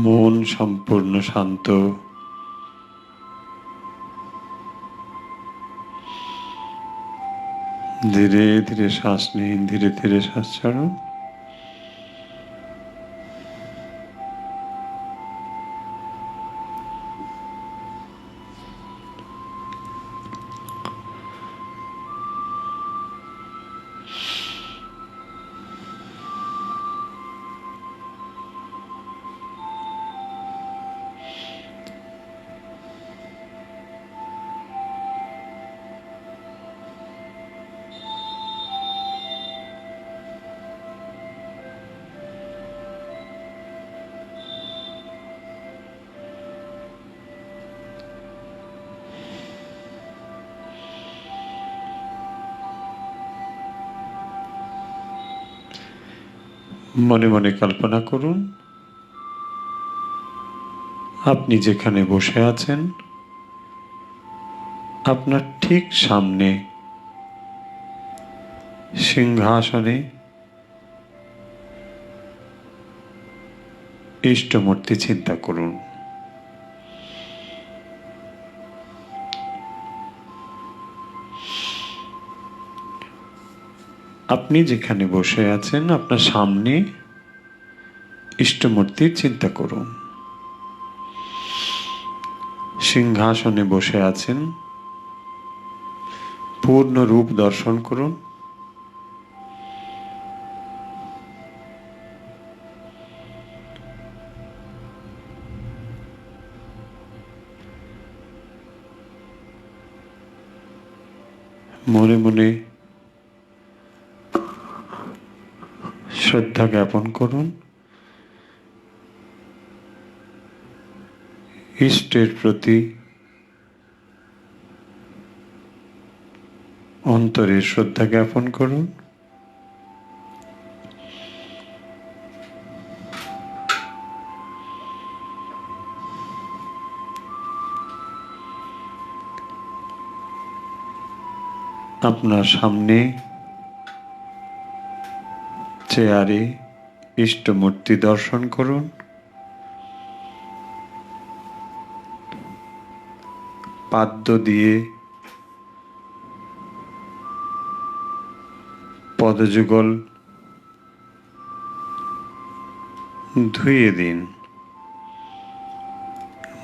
মন সম্পূর্ণ শান্ত। ধীরে ধীরে শ্বাস নিন, ধীরে ধীরে শ্বাস ছাড়ুন। মনে মনে কল্পনা করুন, আপনি যেখানে বসে আছেন, আপনার ঠিক সামনে সিংহাসনে ইষ্টমূর্তি চিন্তা করুন। আপনি যেখানে বসে আছেন, আপনার সামনে ইষ্টমূর্তির চিন্তা করুন। সিংহাসনে বসে আছেন, পূর্ণ রূপ দর্শন করুন। মনে মনে শ্রদ্ধা জ্ঞাপন করুন ইষ্টের প্রতি। অন্তরে শ্রদ্ধা জ্ঞাপন করুন। আপনার সামনে চেয়ারে ইষ্টমূর্তি দর্শন করুন। পাদ্য দিয়ে পদযুগল ধুইয়ে দিন।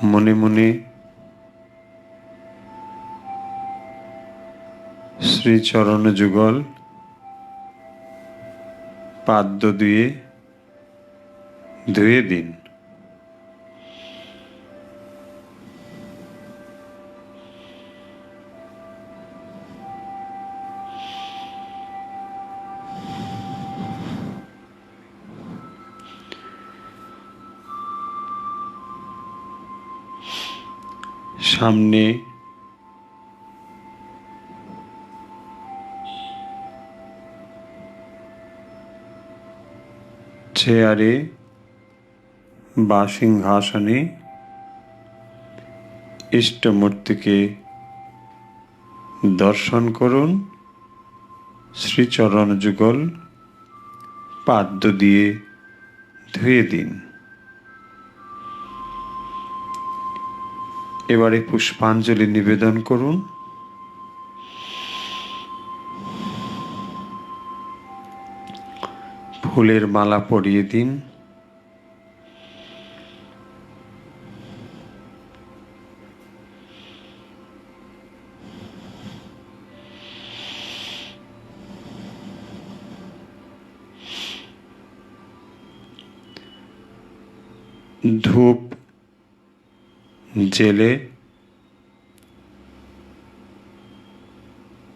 মনে মনে শ্রীচরণ যুগল পাদ্য দিয়ে ধুয়ে দিন। সামনে চেয়ারে বা সিংহাসনে ইষ্টমূর্তিকে দর্শন করুন। শ্রীচরণ যুগল পাদ্য দিয়ে ধুয়ে দিন। এবারে পুষ্পাঞ্জলি নিবেদন করুন। ফুলের মালা পরিয়ে দিন। ধূপ জেলে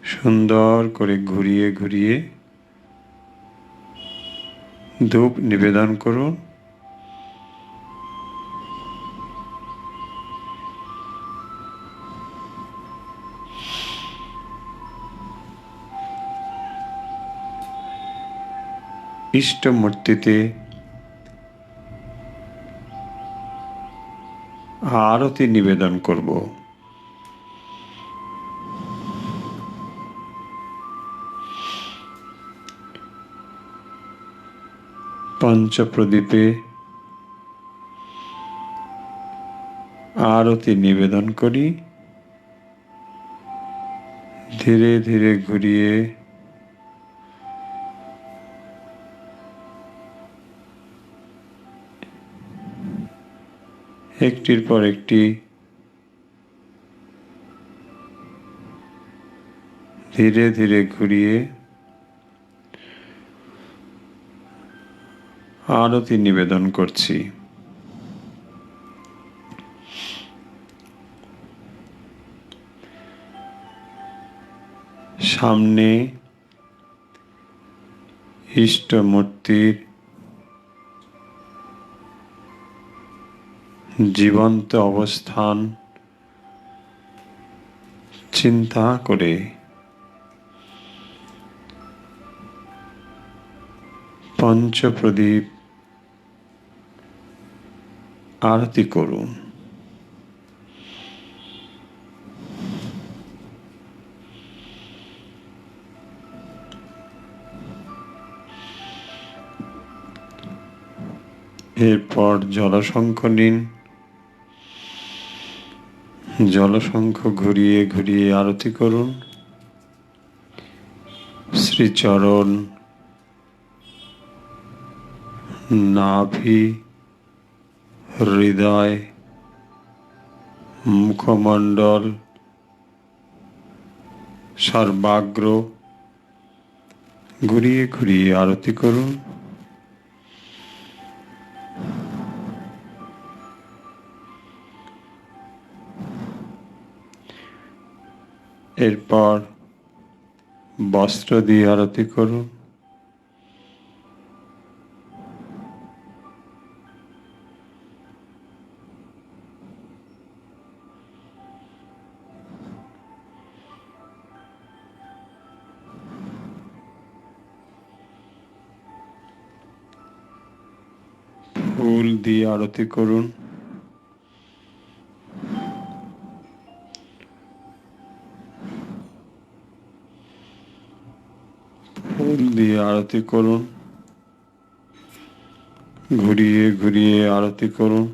সুন্দর করে ঘুরিয়ে ঘুরিয়ে ধূপ নিবেদন করুন। ইষ্টমূর্তিতে আরতি নিবেদন করব। পঞ্চপ্রদীপে আরতি নিবেদন করি। ধীরে ধীরে ঘুরিয়ে একটির পর একটি ধীরে ধীরে ঘুরিয়ে আরতি নিবেদন করছি। সামনে ইষ্টমূর্তির জীবন্ত অবস্থান চিন্তা করে পঞ্চপ্রদীপ আরতি করুন। এরপর জলশঙ্খ নিন। জলশঙ্খ ঘুরিয়ে ঘুরিয়ে আরতি করুন। শ্রীচরণ, নাভি, হৃদয়, মুখমণ্ডল, সর্বাগ্র ঘুরিয়ে ঘুরিয়ে আরতি করুন। এরপর বস্ত্র দিয়ে আরতি করুন। ফুল দিয়ে আরতি করুন। ফুল দিয়ে আরতি করুন। ঘুরিয়ে ঘুরিয়ে আরতি করুন।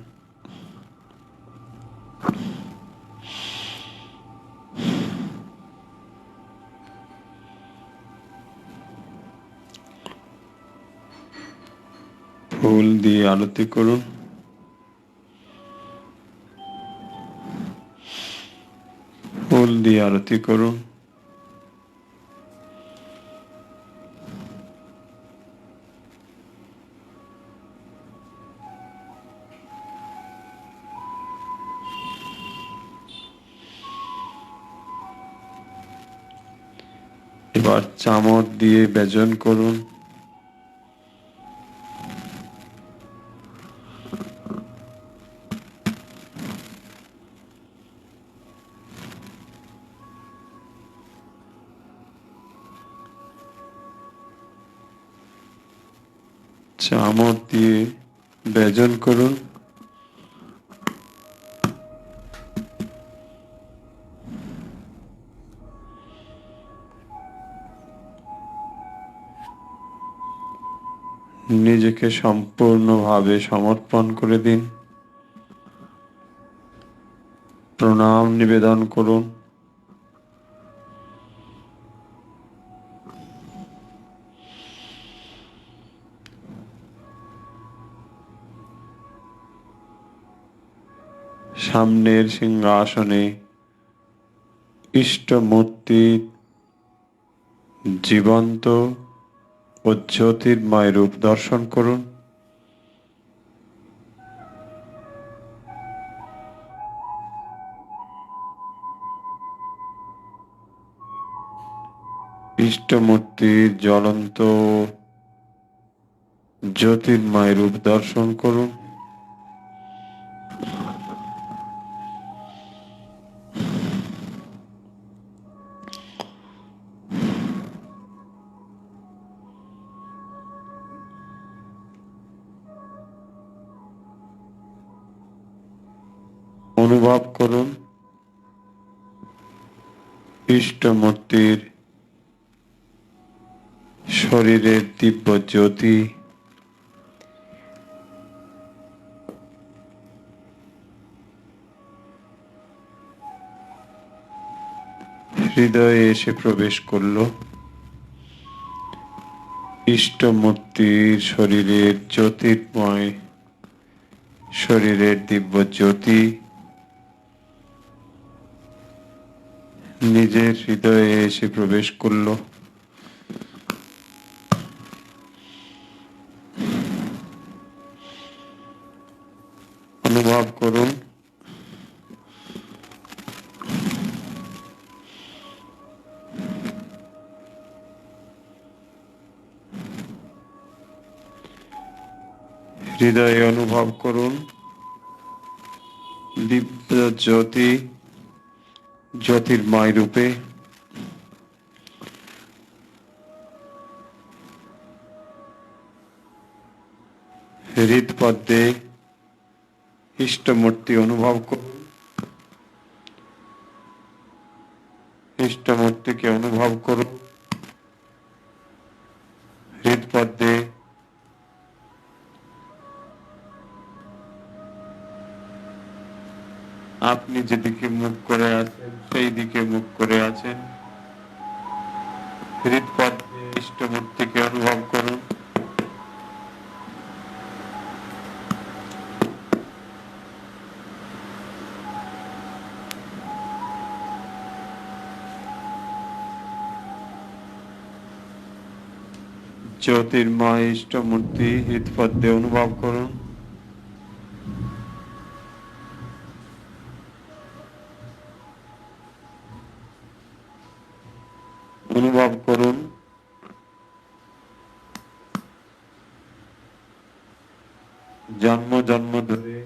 ফুল দিয়ে আরতি করুন। ফুল দিয়ে আরতি করুন। এবার চামচ দিয়ে ব্যজন করুন। চামর দিয়ে ব্যজন করুন। নিজেকে সম্পূর্ণভাবে সমর্পণ করে দিন। প্রণাম নিবেদন করুন। সামনের সিংহাসনে ইষ্টমূর্তি জীবন্ত ও জ্যোতির্ময় রূপ দর্শন করুন। ইষ্টমূর্তির জ্বলন্ত জ্যোতির্ময় রূপ দর্শন করুন। অনুভব করুন ইষ্টমূর্তির শরীরের দিব্য জ্যোতি হৃদয়ে এসে প্রবেশ করল। ইষ্টমূর্তির শরীরের জ্যোতির্ময় শরীরের দিব্য জ্যোতি নিজের হৃদয়ে এসে প্রবেশ করল। অনুভব করুন হৃদয়ে অনুভব করুন দিব্য জ্যোতি জ্যোতির্ময় রূপে হৃদপদ্মে ইষ্টমূর্তি অনুভব করুন। ইষ্টমূর্তিকে অনুভব করুন হৃদপদ্মে। আপনি যেদিকে মুখ করে আছেন সেই দিকে মুখ করে আছেন। হৃদপদ্মে ইষ্টমূর্তিকে অনুভব করুন। জ্যোতির্ময় ইষ্টমূর্তি হৃদপদ্মে অনুভব করুন। অনুভব করুন জন্ম জন্ম ধরে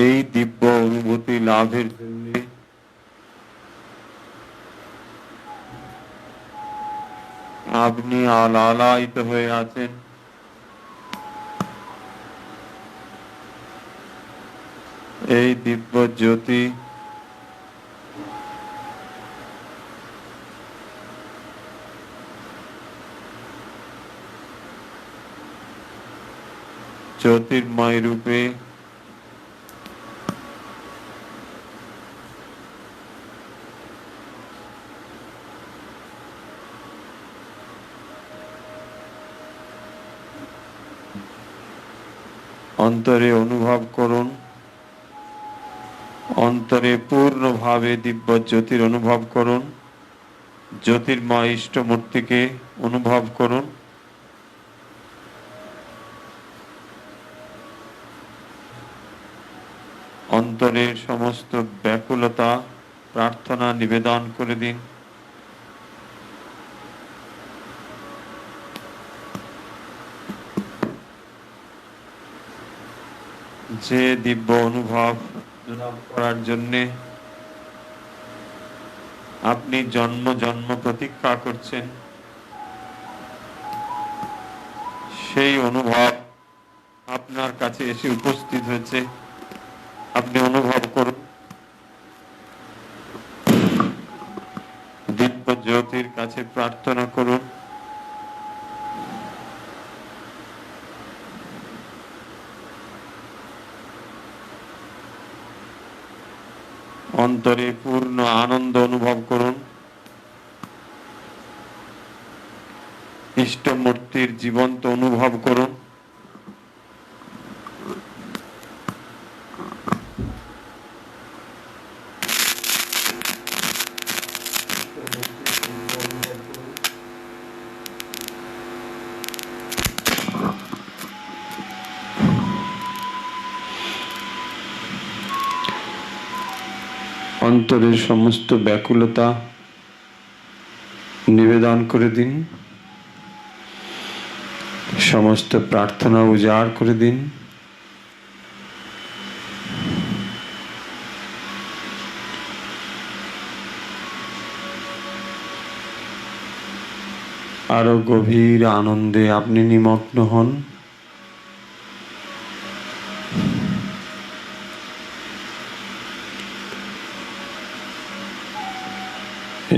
এই দিব্য অনুভূতি লাভের জন্য আপনি আলালায়িত হয়ে আছেন। এই দিব্য জ্যোতি জ্যোতির্ময় রূপে অন্তরে অনুভব করুন। অন্তরে পূর্ণভাবে দিব্য জ্যোতির অনুভব করুন। জ্যোতির্ময় ইষ্টমূর্তিকে অনুভব করুন। অন্তরের সমস্ত ব্যাকুলতা প্রার্থনা নিবেদন করে দিন। যে দিব্য অনুভব লাভ করার জন্যে আপনি জন্ম জন্ম প্রতীক্ষা করছেন, সেই অনুভব আপনার কাছে এসে উপস্থিত হয়েছে। আপনি অনুভব করুন। দিব্য জ্যোতির কাছে প্রার্থনা করুন। অন্তরে পূর্ণ আনন্দ অনুভব করুন। ইষ্টমূর্তির জীবন্ত অনুভব করুন। অন্তরের সমস্ত ব্যাকুলতা নিবেদন করে দিন। সমস্ত প্রার্থনা উজাড় করে দিন। আরো গভীর আনন্দে আপনি নিমগ্ন হন।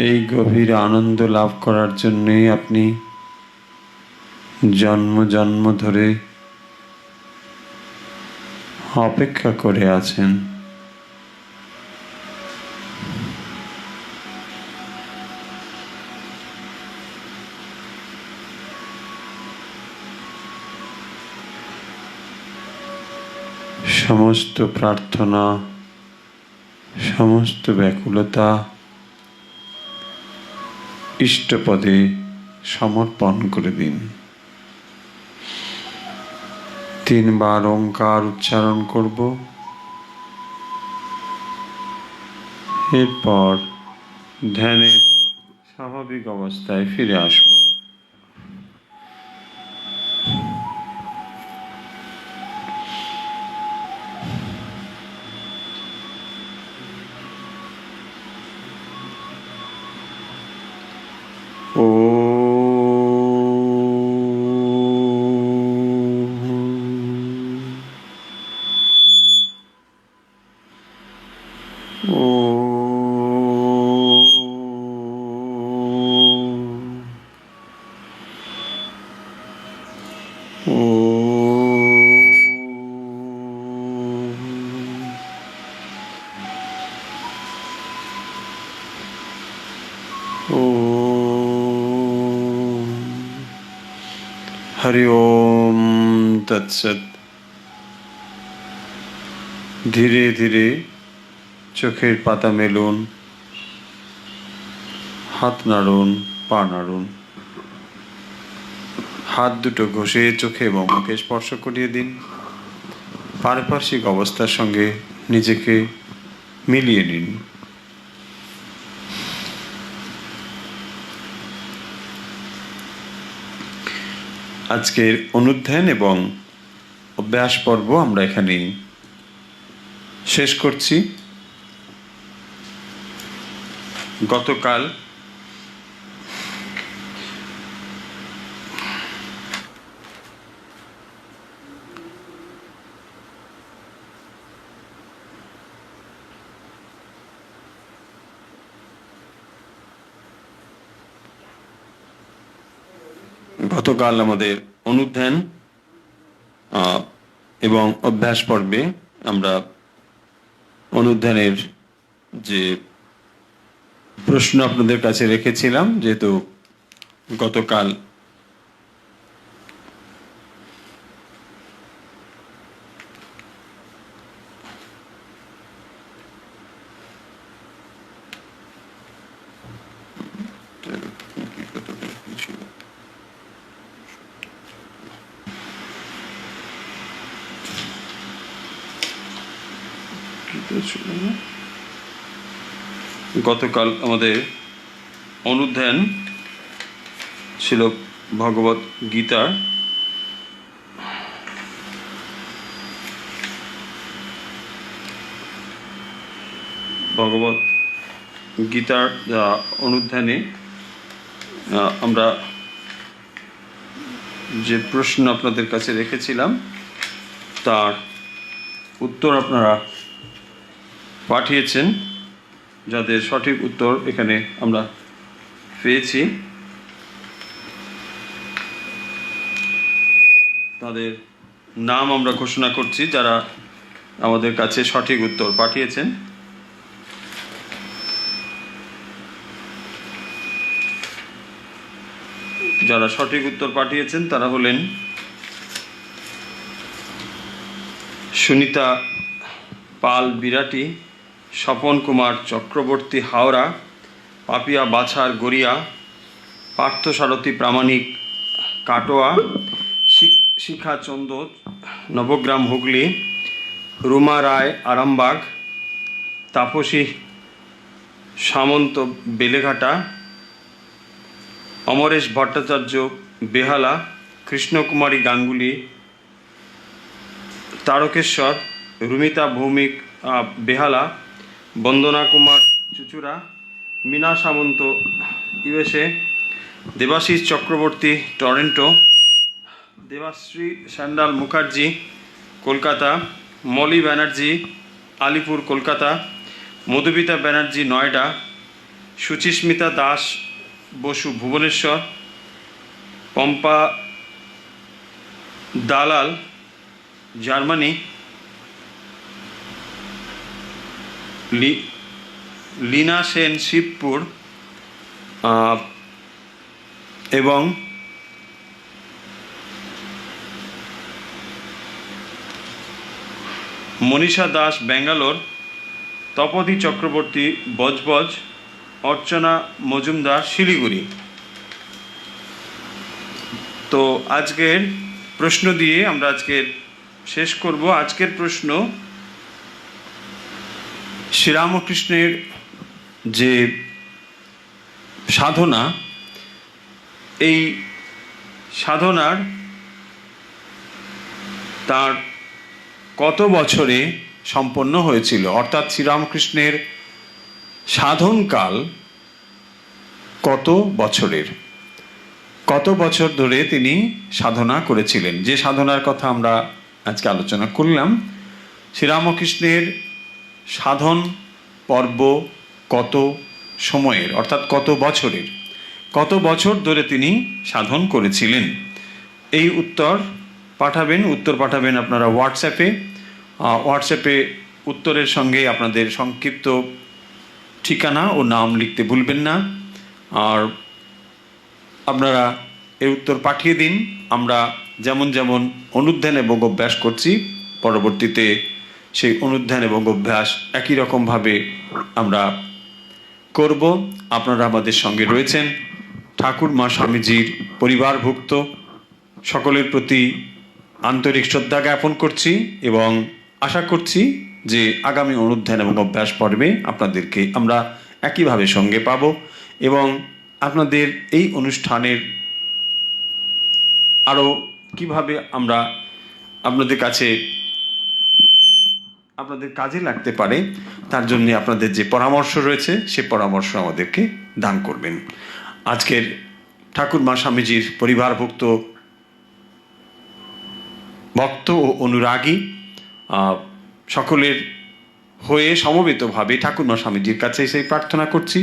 এই গভীর আনন্দ লাভ করার জন্যই আপনি জন্ম জন্ম ধরে অপেক্ষা করে আছেন। সমস্ত প্রার্থনা, সমস্ত ব্যাকুলতা ইষ্টপদে সমর্পণ করে দিন। 3 বার ওঙ্কার উচ্চারণ করব। এরপর ধ্যানের স্বাভাবিক অবস্থায় ফিরে আসব। हरि ओम तत्सत। ধীরে ধীরে চোখের পাতা মেলুন, হাত নাড়ুন, পা নাড়ুন। হাত দুটো ঘষে চোখে এবং মুখে স্পর্শ করিয়ে দিন। পারিপার্শ্বিক অবস্থার সঙ্গে নিজেকে মিলিয়ে নিন। আজকের অনুধ্যান এবং অভ্যাস পর্ব আমরা এখানে শেষ করছি। গতকাল আমাদের অনুধ্যান এবং অভ্যাস পর্বে আমরা অনুধ্যানের যে প্রশ্ন আপনাদের কাছে রেখেছিলাম, যেহেতু গতকাল আমাদের অনুধ্যান ছিল ভগবত গীতার অনুধ্যানে আমরা যে প্রশ্ন আপনাদের কাছে রেখেছিলাম তার উত্তর আপনারা পাঠিয়েছেন, যাদের সঠিক উত্তর এখানে আমরা পেয়েছি তাদের নাম আমরা ঘোষণা করছি, যারা আমাদের কাছে সঠিক উত্তর পাঠিয়েছেন। যারা সঠিক উত্তর পাঠিয়েছেন তারা হলেন সুনিতা পাল বিরাটি, স্বপন কুমার চক্রবর্তী হাওড়া, পাপিয়া বাছার গড়িয়া, পার্থসারথী প্রামাণিক কাটোয়া, শিখা চন্দ নবগ্রাম হুগলি, রুমা রায় আরামবাগ, তাপসী সামন্ত বেলেঘাটা, অমরেশ ভট্টাচার্য বেহালা, কৃষ্ণকুমারী গাঙ্গুলি তারকেশ্বর, রুমিতা ভৌমিক বেহালা, বন্দনা কুমার চুচুড়া, Meena Samanta USA, Debashis Chakraborty Toronto, Debashree Sanyal Mukherjee Kolkata, Molly Banerjee Alipore Kolkata, Madhubita Banerjee Noida, Suchismita Das Basu Bhubaneswar, Pampa Dalal Germany, Leena Sen Shibpur এবং মনীষা দাস ব্যাঙ্গালোর, তপতি চক্রবর্তী বজবজ, অর্চনা মজুমদার শিলিগুড়ি। তো আজকের প্রশ্ন দিয়ে আমরা আজকের শেষ করব। আজকের প্রশ্ন, শ্রীরামকৃষ্ণের যে সাধনা, এই সাধনার তার কত বছরে সম্পন্ন হয়েছিল, অর্থাৎ শ্রীরামকৃষ্ণের সাধনকাল কত বছরের, কত বছর ধরে তিনি সাধনা করেছিলেন। যে সাধনার কথা আমরা আজকে আলোচনা করলাম, শ্রীরামকৃষ্ণের সাধন পর্ব কত সময়ের, অর্থাৎ কত বছরের, কত বছর ধরে তিনি সাধন করেছিলেন, এই উত্তর পাঠাবেন আপনারা হোয়াটসঅ্যাপে উত্তরের সঙ্গে আপনাদের সংক্ষিপ্ত ঠিকানা ও নাম লিখতে ভুলবেন না। আর আপনারা এর উত্তর পাঠিয়ে দিন। আমরা যেমন যেমন অনুধ্যান এবং অভ্যাস করছি, পরবর্তীতে সেই অনুধ্যান এবং অভ্যাস একই রকমভাবে আমরা করব। আপনারা আমাদের সঙ্গে রয়েছেন। ঠাকুর মা স্বামীজির পরিবারভুক্ত সকলের প্রতি আন্তরিক শ্রদ্ধা জ্ঞাপন করছি এবং আশা করছি যে আগামী অনুধ্যান এবং অভ্যাস পর্বে আপনাদেরকে আমরা একইভাবে সঙ্গে পাব এবং আপনাদের এই অনুষ্ঠানের আরও কিভাবে আমরা আপনাদের কাজে লাগতে পারে তার জন্য আপনাদের যে পরামর্শ রয়েছে সে পরামর্শ আমাদেরকে দান করবেন। আজকের ঠাকুর মা স্বামীজির পরিবারভুক্ত ভক্ত ও অনুরাগী সকলের হয়ে সমবেতভাবে ঠাকুর মা স্বামীজির কাছে সেই প্রার্থনা করছি,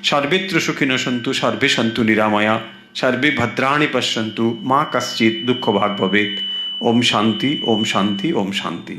সর্বেত্র সুখিনো সন্তু সর্বে সন্তু নিরাময়া সর্বে ভদ্রাণি পশ্যন্তু মা কশ্চিৎ দুঃখ ভাগ ভবেৎ। ওম শান্তি, ওম শান্তি, ওম শান্তি।